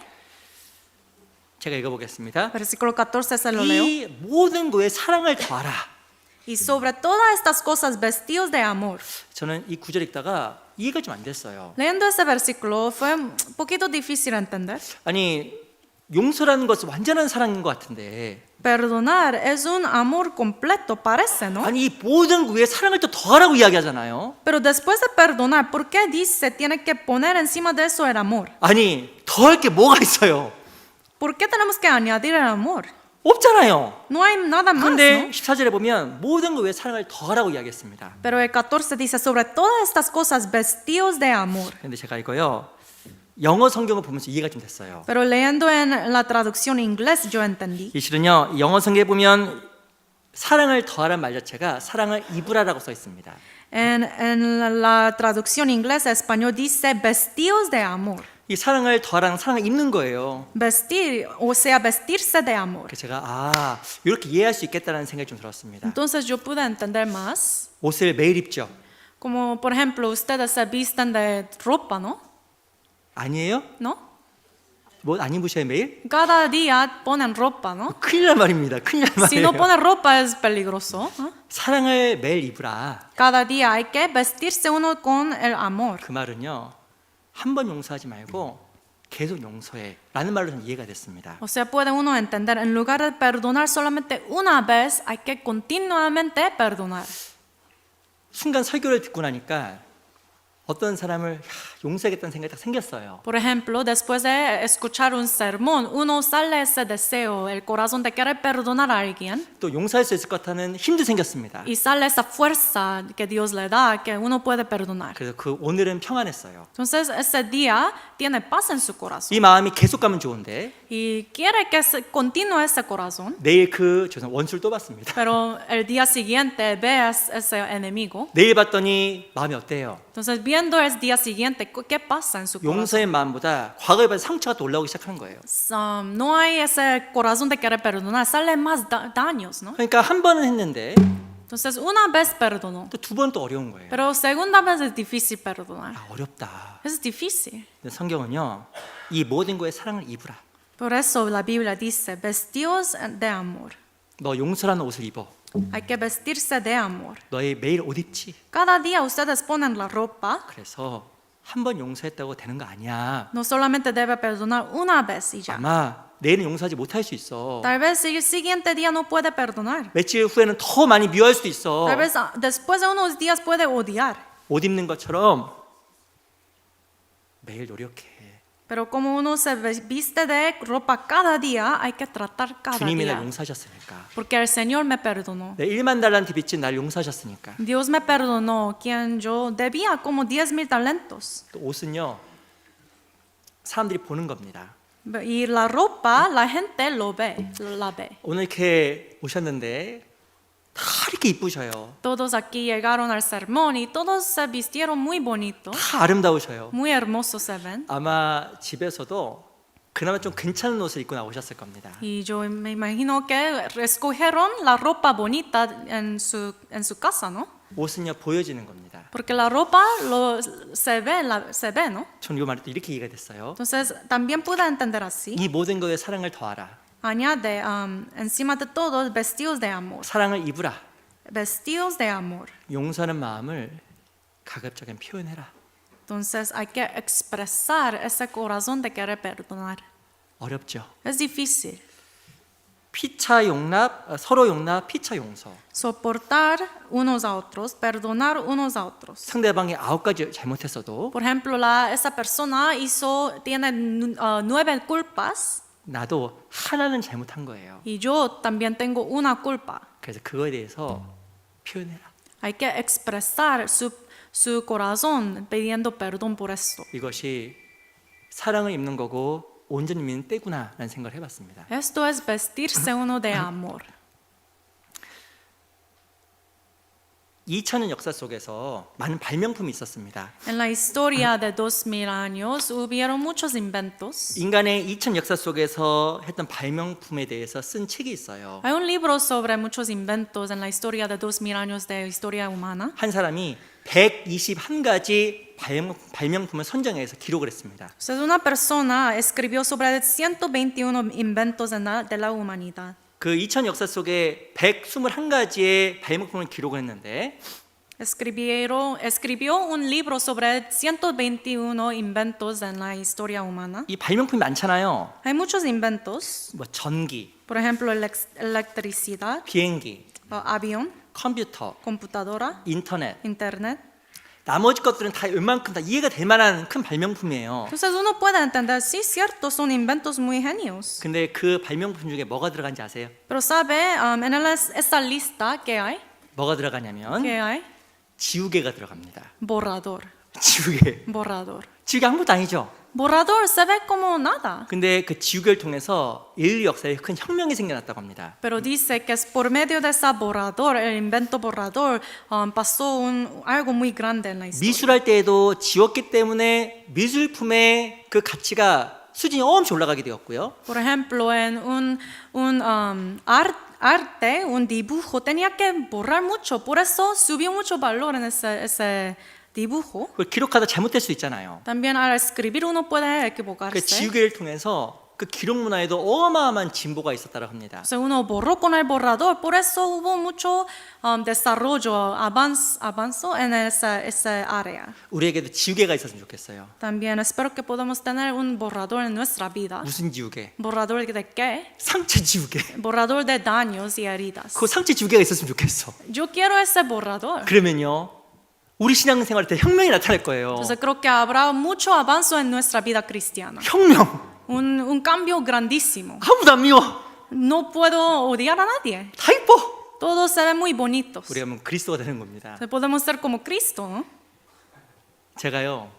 제가 읽어보겠습니다. versículo 14 se lo leo. 이 모든 거에 사랑을 더하라. Y sobre todas estas cosas vestidos de amor. 저는 이 구절 읽다가 이해가 좀 안 됐어요. Leyendo ese versículo fue un poquito difícil entender. 아니 용서라는 것은 완전한 사랑인 것 같은데 Perdonar es un amor completo, parece, ¿no? 아니 이 모든 거에 사랑을 또 더하라고 이야기하잖아요. Pero después de perdonar, ¿por qué dice tiene que poner encima de eso el amor? 아니 더할 게 뭐가 있어요? ¿Por qué tenemos que añadir el amor? 없잖아요. No hay nada más, 근데 ¿no? 14절에 보면 모든 거에 사랑을 더하라고 이야기했습니다. Pero el 14 dice sobre todas estas cosas vestidos de amor. 근데 제가 이거요 영어 성경을 보면서 이해가 좀 됐어요. Pero leyendo en la traducción inglés yo entendí. 이 실은요 영어 성경에 보면 사랑을 더하라는 말 자체가 사랑을 입으라라고 써 있습니다. En la traducción inglesa español dice vestidos de amor. 이 사랑을 더하라는 사랑을 입는 거예요. Vestir, o sea, vestirse de amor. 그래서 제가 이렇게 이해할 수 있겠다는 생각이 좀 들었습니다. Entonces yo pude entender más. 옷을 매일 입죠? Como por ejemplo, ustedes se visten de ropa, ¿no? 아니에요? ¿No? 뭐 안 입으셔요 매일? Cada día ponen ropa, ¿no? 큰일 날 말입니다. 큰일 날 Si 말이에요. no ponen ropa es peligroso. ¿Eh? 사랑을 매일 입으라. Cada día hay que vestirse uno con el amor. 그 말은요. 한 번 용서하지 말고 계속 용서해 라는 말로 좀 이해가 됐습니다. O sea, puede uno entender, en lugar de perdonar solamente una vez, hay que continuamente perdonar. 순간 설교를 듣고 나니까 어떤 사람을 용서하겠다는 생각이 딱 생겼어요. Por ejemplo, después de escuchar un sermón, uno sale ese deseo, el corazón de querer perdonar a alguien, 또 용서할 수 있을 것 같다는 힘도 생겼습니다. y sale esa fuerza que Dios le da, que uno puede perdonar. 그래서 그 오늘은 평안했어요. Entonces, ese día tiene paz en su corazón. 이 마음이 계속 가면 좋은데 Y quiere que continúe ese corazón, 내일 원수를 또 봤습니다. pero el día siguiente ve a ese enemigo. 내일 봤더니 마음이 어때요? Entonces viene viendo el día siguiente qué pasa en su corazón. 용서의 마음보다 과거에 받은 상처가 또 올라오기 시작하는 거예요. No hay ese corazón de querer perdonar, sale más daños, ¿no? 그러니까 한 번은 했는데 Entonces una vez perdonó, 또 두 번 또 어려운 거예요. pero segunda vez es difícil perdonar. 아, 어렵다. Es difícil. 근데 성경은요, 이 모든 거에 사랑을 입으라. Por eso la Biblia dice, vestidos de amor. 너 용서라는 옷을 입어. Hay que vestirse de amor. 너희 매일 옷 입지. Cada día ustedes ponen la ropa. 그래서 한 번 용서했다고 되는 거 아니야. No solamente debe perdonar una vez y ya. 아마 내일은 용서하지 못할 수 있어. Tal vez el siguiente día no puede perdonar. 며칠 후에는 더 많이 미워할 수도 있어. Tal vez después de unos días puede odiar. 옷 입는 것처럼 매일 노력해. Pero como uno se viste de ropa cada día, hay que tratar cada 주님이 날 día. 용서하셨으니까. Porque el Señor me perdonó. 내 1만 달란트 빚진 날 용서하셨으니까. Dios me perdonó, quien yo debía como 10,000 talentos. 또 옷은요, 사람들이 보는 겁니다. Y la ropa, la gente lo ve, la ve. 오늘 이렇게 오셨는데 다 이렇게 이쁘셔요. Todos aquí llegaron al sermón y todos se vistieron muy bonito, 다 아름다우셔요. muy hermosos se ven. 아마 집에서도 그나마 좀 괜찮은 옷을 입고 나오셨을 겁니다. Y yo me imagino que escogieron la ropa bonita en su casa, ¿no? 옷은요, 보여지는 겁니다. Porque la ropa se ve, ¿no? 전 이 말이 또 이렇게 이해가 됐어요. Entonces, también puedo entender así. 이 모든 것에 사랑을 더하라. Añade, encima de todo, vestidos de amor. 사랑을 입으라. Vestidos de amor. 용서하는 마음을 가급적인 표현해라. Entonces, hay que expresar ese corazón de querer perdonar. 어렵죠. Es difícil. 피차 용납, 서로 용납, 피차 용서. Soportar unos a otros, perdonar unos a otros. 상대방이 9가지 잘못했어도 Por ejemplo, esa persona tiene 9 culpas 나도 하나는 잘못한 거예요. y yo también tengo una culpa. 그래서 그거에 대해서 표현해라. Hay que expresar su corazón pidiendo perdón por esto. 이것이 사랑을 입는 거고 온전히 믿는 때구나 라는 생각을 해봤습니다. Esto es vestirse uno de amor. 2000년 역사 속에서 많은 발명품이 있었습니다. En la historia de 2000 años hubieron muchos inventos. 인간의 2000 역사 속에서 했던 발명품에 대해서 쓴 책이 있어요. Hay un libro sobre muchos inventos en la historia de 2000 años de historia humana. 한 사람이 121가지 발명품을 선정해서 기록을 했습니다. Entonces, una persona escribió sobre 121 inventos de la humanidad. 그 2000 역사 속에 121가지의 발명품을 기록을 했는데 Escribió un libro sobre 121 inventos en la historia humana. 이 발명품이 많잖아요. Hay muchos inventos, 뭐 전기, por ejemplo, electricidad, 비행기, avión, 컴퓨터, computadora, 인터넷. internet. 나머지 것들은 다 웬만큼 다 이해가 될 만한 큰 발명품이에요. Entonces uno puede entender, sí, cierto, son inventos muy genios. 근데 그 발명품 중에 뭐가 들어간지 아세요? Pero sabe, en esta lista, ¿qué hay? 뭐가 들어가냐면 ¿Qué hay? 지우개가 들어갑니다. Borrador. 지우개. Borrador. 지우개 아무것도 아니죠. Borrador se ve como nada. 근데 그 지우개를 통해서 인류 역사에 큰 혁명이 생겨났다고 합니다. Pero dice que es por medio de ese borrador, el invento borrador, pasó algo muy grande en la historia. 미술할 때에도 지웠기 때문에 미술품의 그 가치가 수준이 엄청 올라가게 되었고요. Por ejemplo, en arte, un dibujo, tenía que borrar mucho, por eso subió mucho valor en ese dibujo. 그걸 기록하다 잘못될 수 있잖아요. También al escribir uno puede 그 equivocarse. 지우개를 통해서 그 기록 문화에도 어마어마한 진보가 있었다고 합니다. O sea, uno borró con el borrador, por eso hubo mucho desarrollo, avanzo en esa área. 우리에게도 지우개가 있었으면 좋겠어요. También espero que podamos tener un borrador en nuestra vida. 무슨 지우개? ¿Borrador de qué? 상처 지우개. Borrador de daños y heridas. 그 상처 지우개가 있었으면 좋겠어. Yo quiero ese borrador. 그러면요, 우리 신앙생활 때 혁명이 나타날 거예요. Entonces creo que habrá mucho avance en nuestra vida cristiana. 혁명. Un cambio grandísimo. 아무도 안 미워. No puedo odiar a nadie. 다 이뻐. Todos se ven muy bonitos. 우리가 그러면 그리스도가 되는 겁니다. Podemos ser como Cristo, ¿no? 제가요,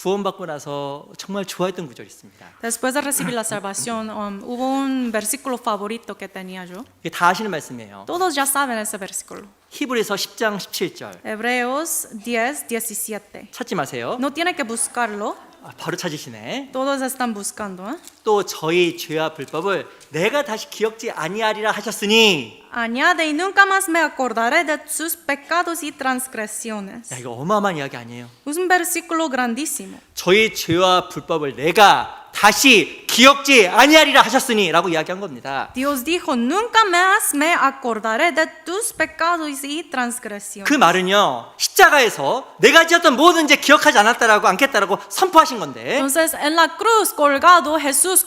구원받고 나서 정말 좋아했던 구절이 있습니다. Después de recibir la salvación, hubo un versículo favorito que tenía yo. 이게 다 아시는 말씀이에요. Todos ya saben ese versículo. 히브리서 10장 17절. Hebreos 10:17. 찾지 마세요. No tiene que buscarlo. 바로 찾으시네. Todos están buscando. 또 저희 죄와 불법을 내가 다시 기억지 아니하리라 하셨으니. Añade, y nunca más me acordaré de sus pecados y transgresiones. 야, 이거 어마어마한 이야기 아니에요. Es un versículo grandísimo. 저희 죄와 불법을 내가 다시 기억지 아니하리라 하셨으니라고 이야기한 겁니다. Dios dijo, nunca más me acordaré de tus pecados y transgresiones. 그 말은요, 십자가에서 내가 지었던 모든 죄 기억하지 않겠다라고 선포하신 건데, Entonces, en la cruz colgado, Jesús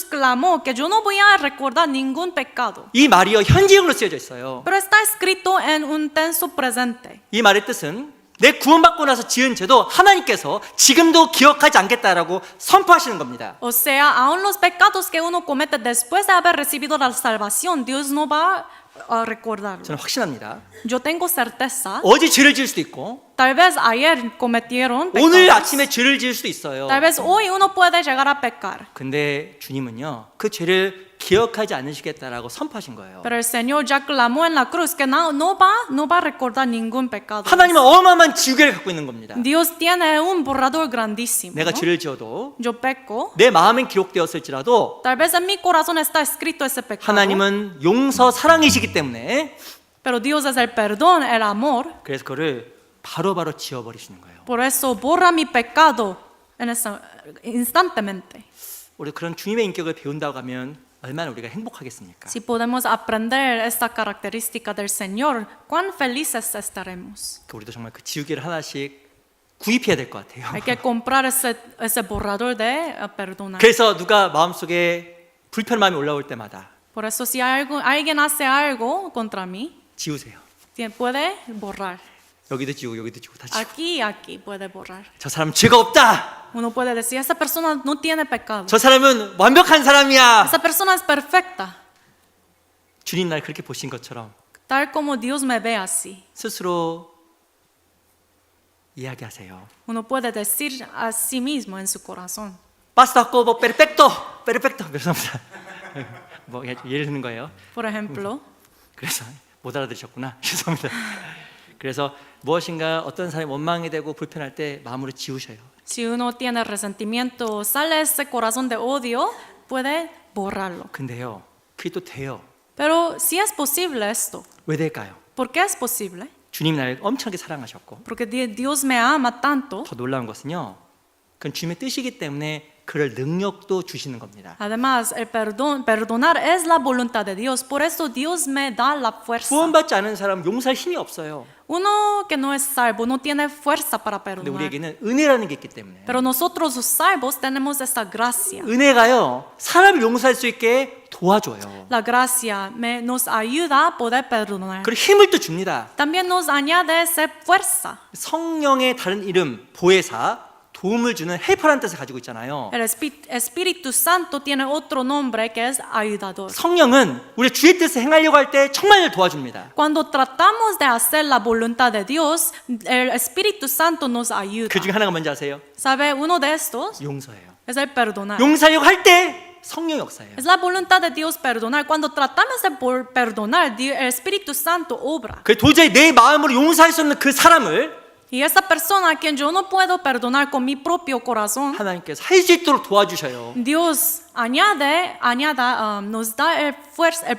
clamó que yo no voy a recordar ningún pecado. 이 말이요 현지형으로 쓰여져 있어요. Pero está escrito en un tenso presente. 이 말의 뜻은 내 구원받고 나서 지은 죄도 하나님께서 지금도 기억하지 않겠다라고 선포하시는 겁니다. O sea, aún los pecados que uno comete después de haber recibido la salvación, Dios no va a recordarlo. 저는 확신합니다. Yo tengo certeza. 어제 죄를 지을 수도 있고 Tal vez ayer cometieron 오늘 pecados. 아침에 죄를 지을 수도 있어요. Tal vez hoy uno puede llegar a pecar. 근데 주님은요 그 죄를 기억하지 않으시겠다라고 선포하신 거예요. Pero el Señor ya clamó en la cruz que no va a recordar ningún pecado. 하나님은 어마어마한 지우개를 갖고 있는 겁니다. Dios tiene un borrador grandísimo. 내가 ¿no? 죄를 지어도 Yo peco. 내 마음엔 기록되었을지라도 Tal vez en mi corazón está escrito ese pecado. 하나님은 용서 사랑이시기 때문에 Pero Dios es el perdón, el amor. 그래서 그를 바로바로 지워버리시는 거예요. Por eso borra mi pecado instantemente. 우리 그런 주님의 인격을 배운다고 하면 얼마나 우리가 행복하겠습니까? Si podemos aprender esta característica del Señor, cuán felices estaremos. 우리도 정말 그 지우개를 하나씩 구입해야 될 것 같아요. Hay que comprar ese borrador de perdonar. 그래서 누가 마음속에 불편한 마음이 올라올 때마다 Por eso si alguien hace algo contra mí, 지우세요. puede borrar. 여기도 지우고 여기도 지우고 다 지우고. Aquí y aquí puede borrar. 저 사람 죄가 없다. Uno puede decir, esa persona no tiene pecado. 저 사람은 완벽한 사람이야. Esa persona es perfecta. 주님 날 그렇게 보신 것처럼 Tal como Dios me ve así. 스스로 이야기하세요. Uno puede decir a sí mismo en su corazón. Basta como perfecto, perfecto. 죄송합니다. 뭐 예를 드는 거예요. Por ejemplo, 그래서 못 알아들으셨구나. 죄송합니다. 그래서 무엇인가 어떤 사람이 원망이 되고 불편할 때 마음으로 지우셔요. si uno tiene resentimiento, sale ese corazón de odio, puede borrarlo. 근데요, 그게 또 돼요. Pero si es posible esto, 왜 될까요? ¿por qué es posible? 주님 나를 엄청나게 사랑하셨고 Porque Dios me ama tanto. 더 놀라운 것은요, 그건 주님의 뜻이기 때문에 그럴 능력도 주시는 겁니다. Además, el perdonar es la voluntad de Dios. Por eso Dios me da la fuerza. 구원받지 않은 사람 용서할 힘이 없어요. Uno que no es salvo no tiene fuerza para 근데 perdonar. 우리에게는 은혜라는 게 있기 때문에 Pero nosotros los salvos tenemos esta gracia. 은혜가요 사람을 용서할 수 있게 도와줘요. La gracia nos ayuda a poder perdonar. 그리고 힘을 또 줍니다. También nos añade esa fuerza. 성령의 다른 이름 보혜사, 도움을 주는 헬퍼라는 뜻을 가지고 있잖아요. El Espíritu Santo tiene otro nombre que es ayudador. 성령은 우리 주의 뜻을 행하려고 할 때 정말 도와줍니다. Cuando tratamos de hacer la voluntad de Dios, el Espíritu Santo nos ayuda. 그 중에 하나가 뭔지 아세요? ¿Sabe? Uno de estos 용서예요. es el perdonar. 용서하려고 할 때 성령 역사예요. Es la voluntad de Dios perdonar. Cuando tratamos de perdonar, el Espíritu Santo obra. 그 도저히 내 마음으로 용서할 수 없는 그 사람을 Y esa persona a quien yo no puedo perdonar con mi propio corazón, 하나님께서 할 수 있도록 도와주셔요. Dios nos da el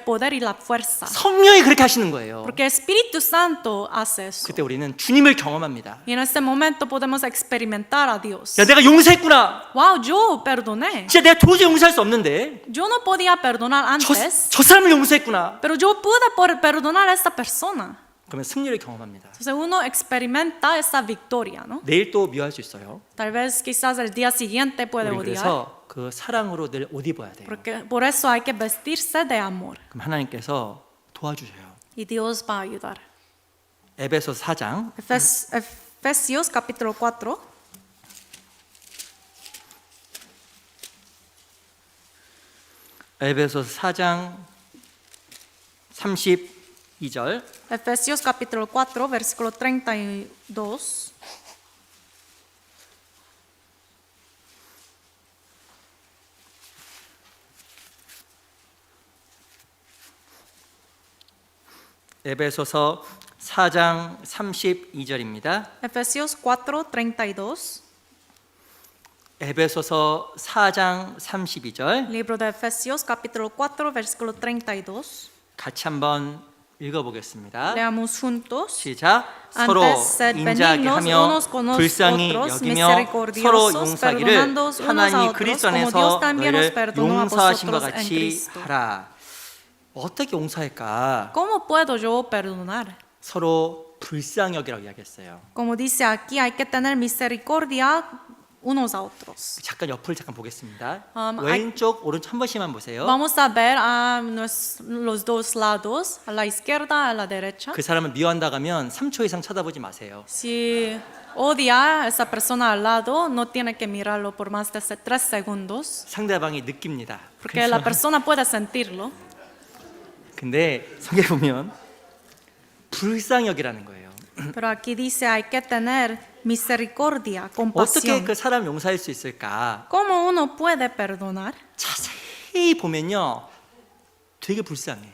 poder y la fuerza. 성령이 그렇게 하시는 거예요. Porque el Espíritu Santo hace eso. 그때 우리는 주님을 경험합니다. Y en ese momento podemos experimentar a Dios. 야, 내가 용서했구나. Wow, yo perdoné. 진짜 내가 도저히 용서할 수 없는데 Yo no podía perdonar antes, 저 사람을 용서했구나. pero yo pude perdonar a esta persona. 그러면 승리를 경험합니다. Entonces uno experimenta esa victoria, ¿no? 내일 또 미워할 수 있어요. Tal vez quizás el día siguiente puede 우리 odiar. 그래서 그 사랑으로 늘 옷 입어야 돼요. Porque por eso hay que vestirse de amor. 그럼 하나님께서 도와주셔요. Y Dios va a ayudar. 에베소 4장 Efesios capítulo 4. 에베소 4장 32절 Efesios capítulo 4, versículo 32. 에베소서 4장 32절입니다. Efesios 4:32. 에베소서 4장 32절 Libro de Efesios capítulo 4 versículo 32. 같이 한번 읽어보겠습니다. Leamos juntos. 시작. 서로 Antes sed 인자하게 benignos 하며 unos con los 불쌍히 otros, 여기며 서로 misericordiosos, 용서하기를 perdonándoos unos a 하나님이 otros, 그리스도 como 안에서 Dios también os 너희를 perdonó a 용서하신 것 vosotros en 같이 Cristo. 하라. 어떻게 용서할까? ¿Cómo puedo yo perdonar? 서로 불쌍히 여기라고 이야기했어요. Como dice aquí, hay que tener misericordia unos a otros. 잠깐 옆을 잠깐 보겠습니다. I- 왼쪽 오른쪽 한 번씩만 보세요. Vamos a ver a los dos lados, a la izquierda, a la derecha. 그 사람을 미워한다고 하면 3초 이상 쳐다보지 마세요. Si odia a esa persona al lado, no tiene que mirarlo por más de 3 segundos, 상대방이 느낍니다. porque la persona puede sentirlo. 근데 성경에 보면 불쌍히 여기라는 거예요. Pero aquí dice hay que tener misericordia, 어떻게 compasión. 그 사람 용서할 수 있을까? ¿Cómo uno puede perdonar? 자세히 보면요, 되게 불쌍해.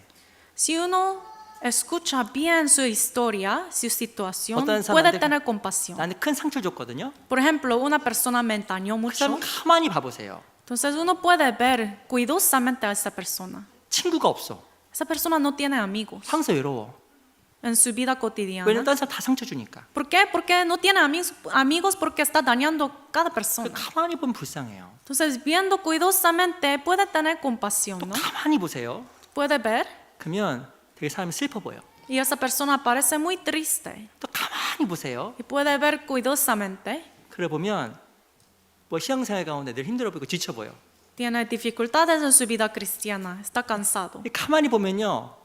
Si uno escucha bien su historia, su situación, 어떤 puede 사람한테 tener compasión. 나한테 큰 상처를 줬거든요. Por ejemplo, una persona me engañó 그 mucho. 사람 가만히 봐보세요. Entonces uno puede ver cuidadosamente a esa persona. 친구가 없어. Esa persona no tiene amigos 항상 외로워. en su vida 왜냐면 cotidiana. 다른 사람 다 상처 주니까. ¿Por qué? Porque no tiene amigos porque está dañando cada persona. 가만히 보면 불쌍해요. Entonces, viendo cuidadosamente, puede tener compasión, ¿no? 가만히 보세요. Puede ver. 그러면 되게 사람이 슬퍼 보여. Y esa persona parece muy triste. 또 가만히 보세요. Y puede ver cuidadosamente. 그래 보면 뭐 신앙생활 가운데 늘 힘들어 보이고 지쳐 보여. Tiene dificultades en su vida cristiana. Está cansado. 가만히 보면요,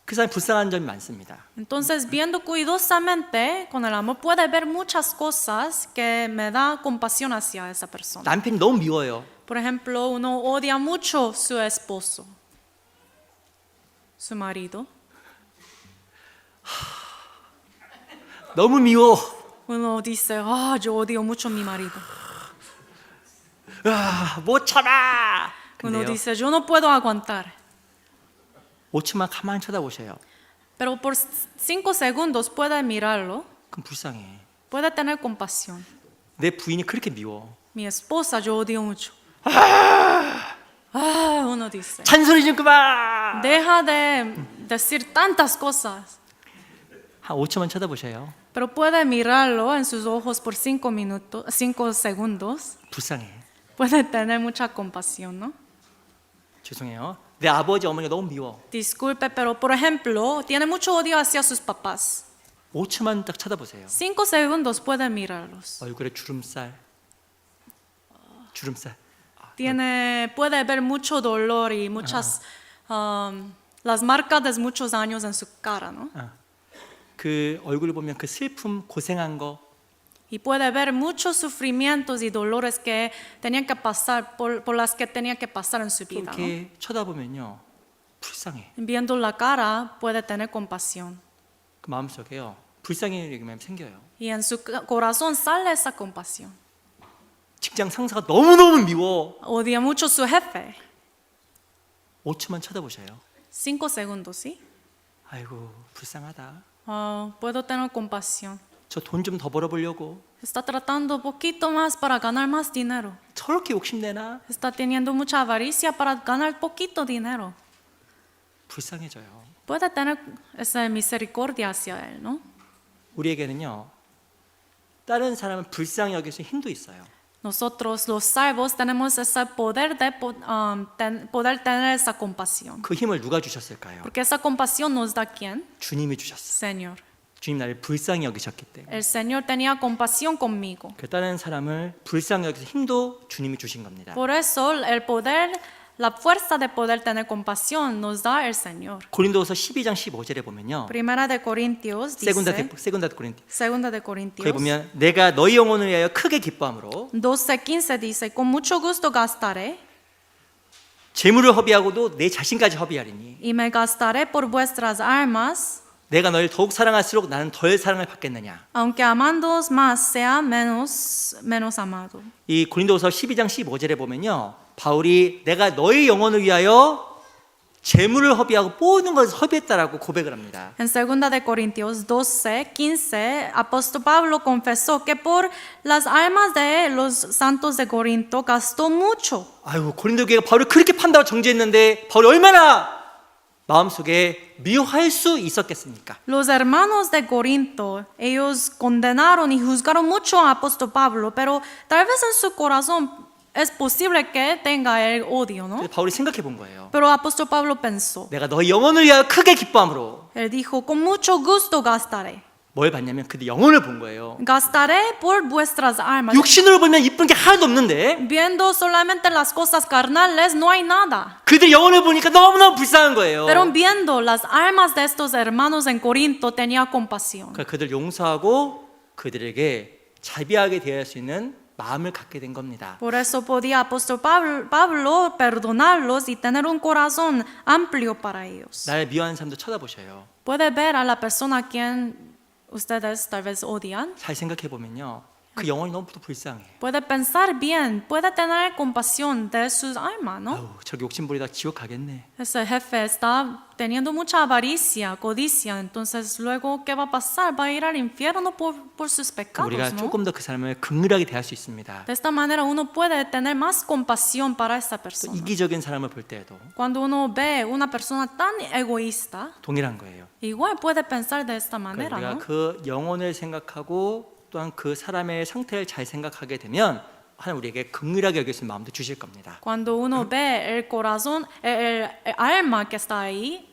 그 사람이 불쌍한 점이 많습니다. Entonces, viendo cuidadosamente, con el amor, puede ver muchas cosas que me da compasión hacia esa persona. 남편이 너무 미워요. Por ejemplo, uno odia mucho su esposo, su marido. 너무 미워. Uno dice, yo odio mucho a mi marido. 못 참아. Uno 근데요, dice, yo no puedo aguantar. 5초만 가만히 쳐다보세요. Pero por 5 segundos puede mirarlo, 그럼 불쌍해. puede tener compasión. 내 부인이 그렇게 미워. Mi esposa yo odio mucho. Uno dice, 잔소리 좀 그만. deja de decir tantas cosas. 한 5초만 쳐다보세요. Pero puede mirarlo en sus ojos por 5 minutos, 5 segundos. 불쌍해. Puede tener mucha compasión, ¿no? 죄송해요. 내 아버지 어머니가 너무 미워. Disculpe, pero por ejemplo, tiene mucho odio hacia sus papás. 5초만 딱 쳐다보세요. 5 segundos puede mirarlos. 얼굴에 주름살. 주름살. Puede ver mucho dolor y muchas, las marcas de muchos años en su cara, ¿no? 그 얼굴을 보면 그 슬픔, 고생한 거, Y puede ver muchos sufrimientos y dolores que tenían que pasar, por las que tenía que pasar en su vida, ¿no? 이렇게 쳐다보면요, 불쌍해. Viendo la cara, puede tener compasión. 그 마음속에요, 불쌍해 얘기만 생겨요. Y en su corazón sale esa compasión. 직장 상사가 너무너무 미워. Odia mucho a su jefe. 5초만 쳐다보셔요. 5 segundos, ¿sí? 아이고, 불쌍하다. Puedo tener compasión. 저 돈 좀 더 벌어보려고. Está tratando un poquito más para ganar más dinero. 저렇게 욕심내나? Está teniendo mucha avaricia para ganar poquito dinero. 불쌍해져요. Puede tener esa misericordia hacia él, ¿no? 우리에게는요, 다른 사람을 불쌍히 여길 수 힘도 있어요. Nosotros los salvos tenemos ese poder de poder tener esa compasión. 그 힘을 누가 주셨을까요? Porque esa compasión nos da ¿quién? 주님이 주셨어요. Señor. 주님 나를 불쌍히 여기셨기 때문에. El Señor tenía compasión conmigo. 그 다른 사람을 불쌍히 여기서 힘도 주님이 주신 겁니다. Por eso el poder, la fuerza de poder tener compasión nos da el Señor. 고린도서 12장 15절에 보면요. Primera de Corintios dice, 세군다 코린티. Segunda de 거기 Corintios 보면 내가 너희 영혼을 위하여 크게 기뻐함으로 12:15 dice, con mucho gusto gastaré 재물을 허비하고도 내 자신까지 허비하리니 y me gastaré por vuestras almas, 내가 너를 더욱 사랑할수록 나는 덜 사랑을 받겠느냐. aunque amándoos más sea menos amado. 이 고린도서 12장 15절에 보면요. 바울이 내가 너희 영혼을 위하여 재물을 허비하고 모든 것을 허비했다라고 고백을 합니다. En 2 de Corintios 12:15, apóstol Pablo confesó que por las almas de los santos de Corinto gastó mucho. 아유, 고린도 교회가 바울을 그렇게 판다고 정죄했는데 바울이 얼마나 마음속에 미워할 수 있었겠습니까? Los hermanos de Corinto, ellos condenaron y juzgaron mucho a apóstol Pablo, pero tal vez en su corazón es posible que tenga el odio, ¿no? 그래서 바울이 생각해 본 거예요. Pero apóstol Pablo pensó, 내가 너의 영혼을 위하여 크게 기뻐함으로 él dijo, con mucho gusto gastaré. 뭘 봤냐면 그들 영혼을 본 거예요. Gastaré por vuestras almas. 육신으로 보면 이쁜 게 하나도 없는데 Viendo solamente las cosas carnales no hay nada. 그들 영혼을 보니까 너무너무 불쌍한 거예요. Pero viendo las almas de estos hermanos en Corinto tenía compasión. 그러니까 그들 용서하고 그들에게 자비하게 대할 수 있는 마음을 갖게 된 겁니다. Por eso podía apóstol Pablo perdonarlos y tener un corazón amplio para ellos. 날 미워하는 사람도 쳐다보셔요. Puede ver a la persona a quien ustedes tal vez odian. 잘 생각해 보면요, 그 영혼이 너무 불쌍해. Puede pensar bien, puede tener compasión de sus almas, ¿no? 아우, 저기 욕심 부리다 지옥 가겠네. Ese jefe está teniendo mucha avaricia, codicia, entonces luego ¿qué va a pasar? Va a ir al infierno por sus pecados, 우리가 ¿no? 조금 더 그 사람을 긍휼하게 대할 수 있습니다. De esta manera uno puede tener más compasión para esa 또 persona. 이기적인 사람을 볼 때에도 Cuando uno ve una persona tan egoísta, 동일한 거예요. igual puede pensar de esta 그러니까 manera, 우리가 ¿no? 그 영혼을 생각하고 또한 그 사람의 상태를 잘 생각하게 되면 하나님 우리에게 긍휼하게 여길 수 있는 마음도 주실 겁니다. Cuando uno ve el corazón, el alma que está ahí,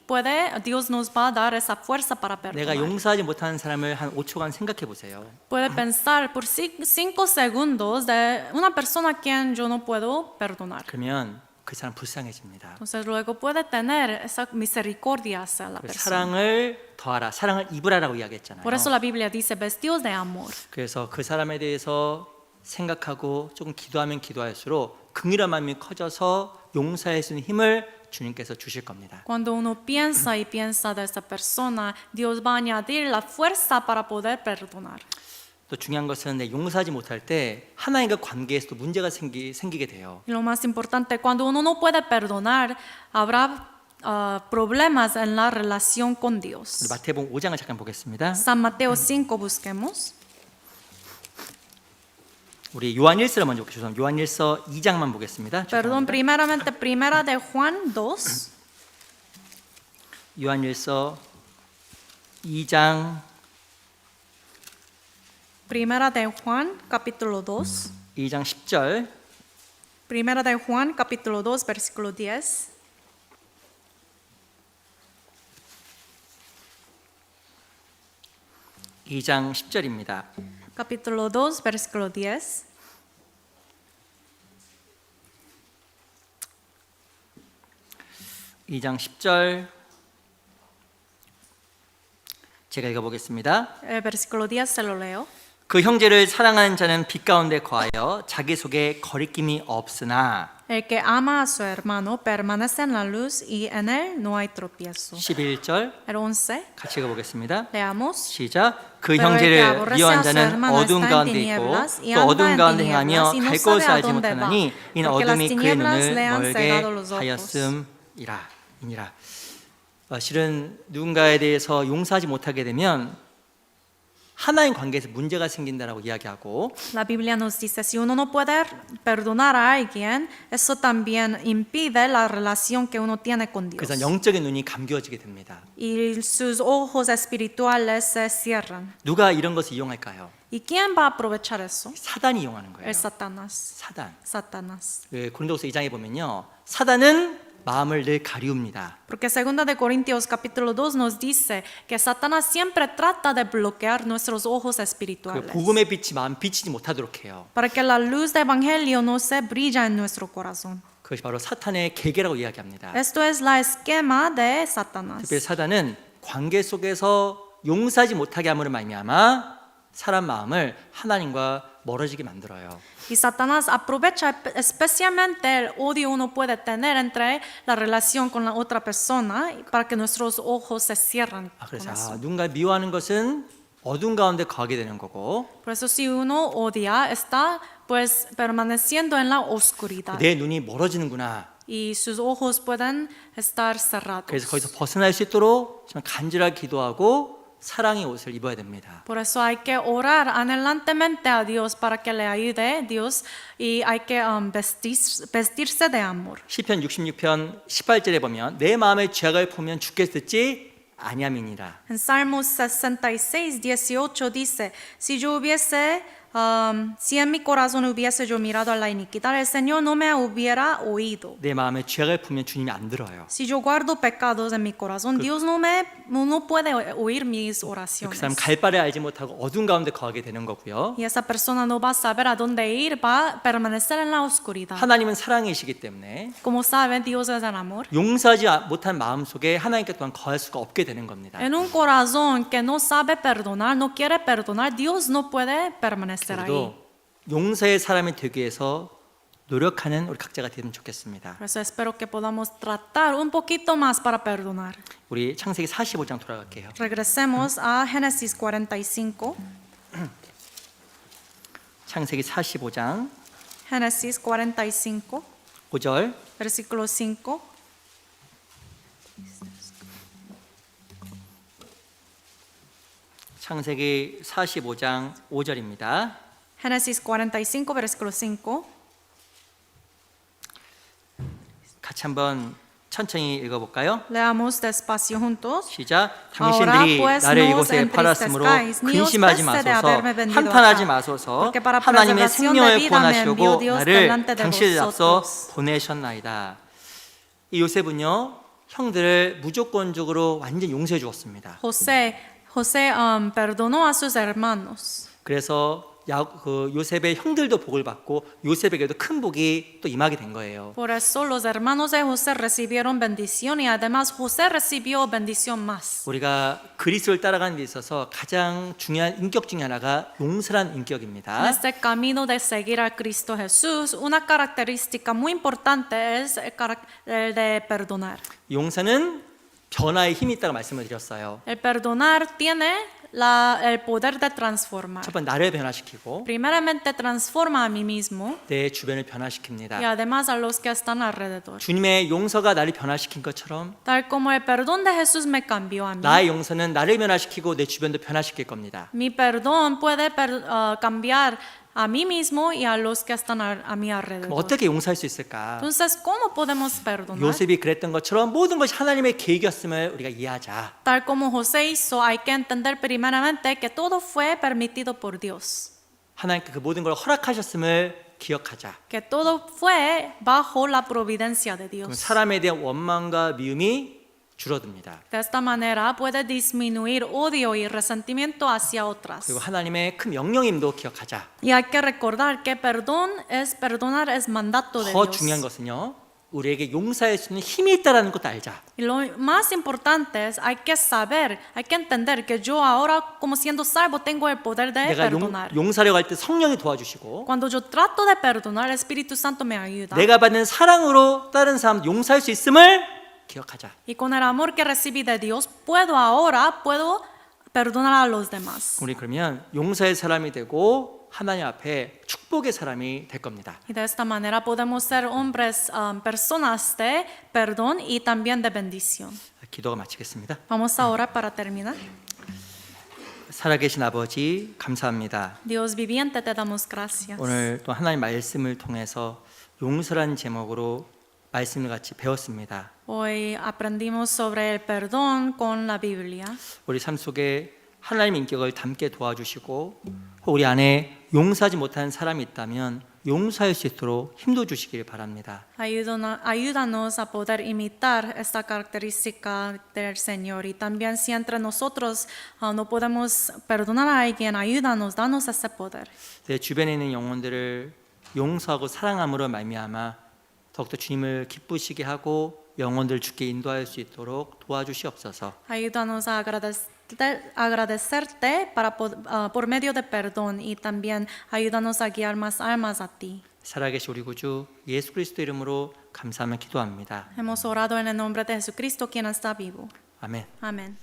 Dios nos va a dar esa fuerza para 내가 perdonar. 용서하지 못하는 사람을 한 5초간 생각해 보세요. Puede pensar por 5 segundos de una persona a quien yo no puedo perdonar. 그러면 그 사람 불쌍해집니다. Entonces luego puede tener esa misericordia hacia la persona. 사랑을 더하라, 사랑을 입으라라고 이야기했잖아요. Por eso la Biblia dice vestidos de amor. 그래서 그 사람에 대해서 생각하고 조금 기도하면 기도할수록 긍휼한 마음이 커져서 용서할 수 있는 힘을 주님께서 주실 겁니다. Cuando uno piensa y piensa de esa persona, Dios va a añadir la fuerza para poder perdonar. 또 중요한 것은 내 용서하지 못할 때 하나님과 관계에서도 문제가 생기게 돼요. Y lo más importante, cuando uno no puede perdonar, habrá problemas en la relación con Dios. 우리 마태복음 5장을 잠깐 보겠습니다. San Mateo 5 busquemos. 우리 요한일서를 먼저 보겠습니다. 요한일서 2장만 보겠습니다. Perdón, 죄송합니다. primeramente, primera de Juan 2. 요한일서 2장 Primera de Juan, capítulo 2. 2장 10절 Primera de Juan, capítulo 2, versículo 10. 이 장 10절입니다. Capítulo 2, versículo 10. 이 장 10절 제가 읽어보겠습니다. Versículo 10 se lo leo. 그 형제를 사랑하는 자는 빛 가운데 거하여 자기 속에 거리낌이 없으나 El que ama a su hermano permanece en la luz y en él no hay tropiezo. 11절 El 11, 같이 읽어보겠습니다. leamos. 시작. 그 Pero el que 형제를 aborrece 미워한 a su 자는 hermano 어두운 está en 가운데 있고 tinieblas y 또 anda 어두운 en 가운데 tinieblas 행하며 y no 갈 sabe 것을 a 알지 dónde va, 못하나니 이는 porque las 어둠이 그의 tinieblas 눈을 le han 멀게 cegado los ojos. 하였음이라. 실은 누군가에 대해서 용서하지 못하게 되면 하나님 관계에서 문제가 생긴다라고 이야기하고 La Biblia nos dice, si uno no puede perdonar a alguien, eso también impide la relación que uno tiene con Dios. 그래서 영적인 눈이 감겨지게 됩니다. Y sus ojos espirituales se cierran. 누가 이런 것을 이용할까요? ¿Y quién va a aprovechar eso? 사단이 이용하는 거예요. El Satanás. 사단. Satanás. 고린도서 2장에 보면요, 사단은 마음을 늘 가리웁니다. Porque 2 de Corintios capítulo 2 nos dice que Satanás siempre trata de bloquear nuestros ojos 그 espirituales. 복음의 빛이 마음 비치지 못하도록 해요. Para que la luz del evangelio no se brilla en nuestro corazón. 그것이 바로 사탄의 계계라고 이야기합니다. Esto es la esquema de Satanás. 특별히 사단은 관계 속에서 용서하지 못하게 함으로 말미암아 사람 마음을 하나님과 멀어지게 만들어요. Y Satanás aprovecha especialmente el odio uno puede tener entre la relación con la otra persona para que nuestros ojos se cierren con 그래서 eso. 누군가 미워하는 것은 어둠 가운데 거하게 되는 거고 Por eso si uno odia está pues permaneciendo en la oscuridad. 내 눈이 멀어지는구나, y sus ojos pueden estar cerrados. 그래서 거기서 벗어날 수 있도록 정말 간절하게 기도하고 사랑의 옷을 입어야 됩니다. Por eso hay que orar anhelantemente a Dios para que le ayude Dios y hay que vestirse de amor. 시편 66편 18절에 보면 내 마음의 죄악을 보면 죽겠을지 아냐민이라. En Salmos 66, 18 dice, si en mi corazón hubiese yo mirado a la iniquidad, el Señor no me hubiera oído. 내 마음의 죄악을 보면 주님이 안 들어요. Si yo guardo pecados en mi corazón, Dios no puede oír mis 그 oraciones. 사람 갈 바를 알지 못하고 어두운 가운데 거하게 되는 거고요. Y esa persona no va a saber a dónde ir, va a permanecer en la oscuridad. 하나님은 사랑이시기 때문에 Como saben, Dios es el amor. 용서하지 못한 마음 속에 하나님께 또한 거할 수가 없게 되는 겁니다. En un corazón que no sabe perdonar, no quiere perdonar, Dios no puede permanecer ahí. 그래도 용서의 사람이 되기 위해서 노력하는 우리 각자가 되면 좋겠습니다. Por eso espero que podamos tratar un poquito más para perdonar. 우리 창세기 45장 돌아갈게요. Regresemos a Génesis 45. 창세기 45장 Génesis 45, 5절 versículo 5. 창세기 45장 5절입니다. Génesis 45, versículo 5. 같이 한번 천천히 읽어볼까요? Leamos despacio juntos. 시작. Ahora 당신들이 pues 나를 no 이곳에 os 팔았으므로 entristezcáis, ni os 근심하지 pese de 마소서, haberme vendido 한탄하지 acá, 마소서. porque para 하나님의 preservación de 생명을 vida me envió 구원하시고 Dios 나를 delante de 당신들 앞서 vosotros. 보내셨나이다. 이 요셉은요 형들을 무조건적으로 완전 용서해 주었습니다. José perdonó a sus hermanos. 그래서 요셉의 형들도 복을 받고 요셉에게도 큰 복이 또 임하게 된 거예요. Por eso los hermanos de José recibieron bendición y además José recibió bendición más. 우리가 그리스도를 따라가는 데 있어서 가장 중요한 인격 중에 하나가 용서란 En 인격입니다. este camino de seguir a Cristo Jesús, una característica muy importante es el de perdonar. 용서는 변화의 힘이 있다고 말씀을 드렸어요. El perdonar tiene el poder de transformar. 첫 번째 나를 변화시키고 Primeramente transforma a mí mismo 내 주변을 y 변화시킵니다. además a los que están alrededor. 주님의 용서가 나를 변화시킨 것처럼 Tal como el perdón de Jesús me cambió a mí. 나의 용서는 나를 변화시키고 내 주변도 변화시킬 겁니다. Mi perdón puede cambiar a mí mismo y a los que están a mi 그럼 alrededor. 어떻게 용서할 수 있을까? Entonces, ¿cómo podemos perdonar? 요셉이 그랬던 것처럼 모든 것이 하나님의 계획이었음을 우리가 이해하자. Tal como José hizo, hay que entender primeramente que todo fue permitido por Dios. 하나님께 그 모든 걸 허락하셨음을 기억하자. Que todo fue bajo la providencia de 그럼 Dios. 사람에 대한 원망과 미움이 줄어듭니다. De esta manera puede disminuir odio y resentimiento hacia otras. 그리고 하나님의 큰 명령임도 기억하자. Y hay que recordar que perdonar es mandato de 더 Dios. 중요한 것은요. 우리에게 용서할 수 있는 힘이 있다라는 것도 알자. Y lo más importante es hay que saber, hay que entender que yo ahora como siendo salvo tengo el poder de 내가 perdonar. 용서하려고 할 때 성령이 도와주시고 Cuando yo trato de perdonar, el Espíritu Santo me ayuda. 내가 받는 사랑으로 다른 사람 용서할 수 있음을 기억하자. Y con el amor que recibí de Dios, puedo perdonar a los demás. 우리 그러면 용서의 사람이 되고 하나님 앞에 축복의 사람이 될 겁니다. Y de esta manera podemos ser hombres, personas de perdón y también de bendición. 기도가 마치겠습니다. Vamos a orar para terminar. 살아계신 아버지 감사합니다. Dios viviente, te damos gracias. 오늘 또 하나님 말씀을 통해서 용서란 제목으로 말씀을 같이 배웠습니다. Hoy aprendimos sobre el perdón con la Biblia. 우리 삶 속에 하나님의 인격을 담게 도와주시고 우리 안에 용서하지 못하는 사람이 있다면 용서할 수 있도록 힘도 주시길 바랍니다. Ayúdanos a poder imitar esta característica del Señor y también si entre nosotros no podemos perdonar a alguien, ayúdanos, danos ese poder. 내 주변에 있는 영혼들을 용서하고 사랑함으로 말미암아 더욱더 주님을 기쁘시게 하고 영혼들 주께 인도할 수 있도록 도와주시옵소서. Ayúdanos a agradecerte por medio de perdón y también ayúdanos a guiar más almas a ti. 살아계신 우리 구주 예수 그리스도 이름으로 감사하며 기도합니다. Hemos orado en el nombre de Jesucristo, quien está vivo. 아멘. Amén.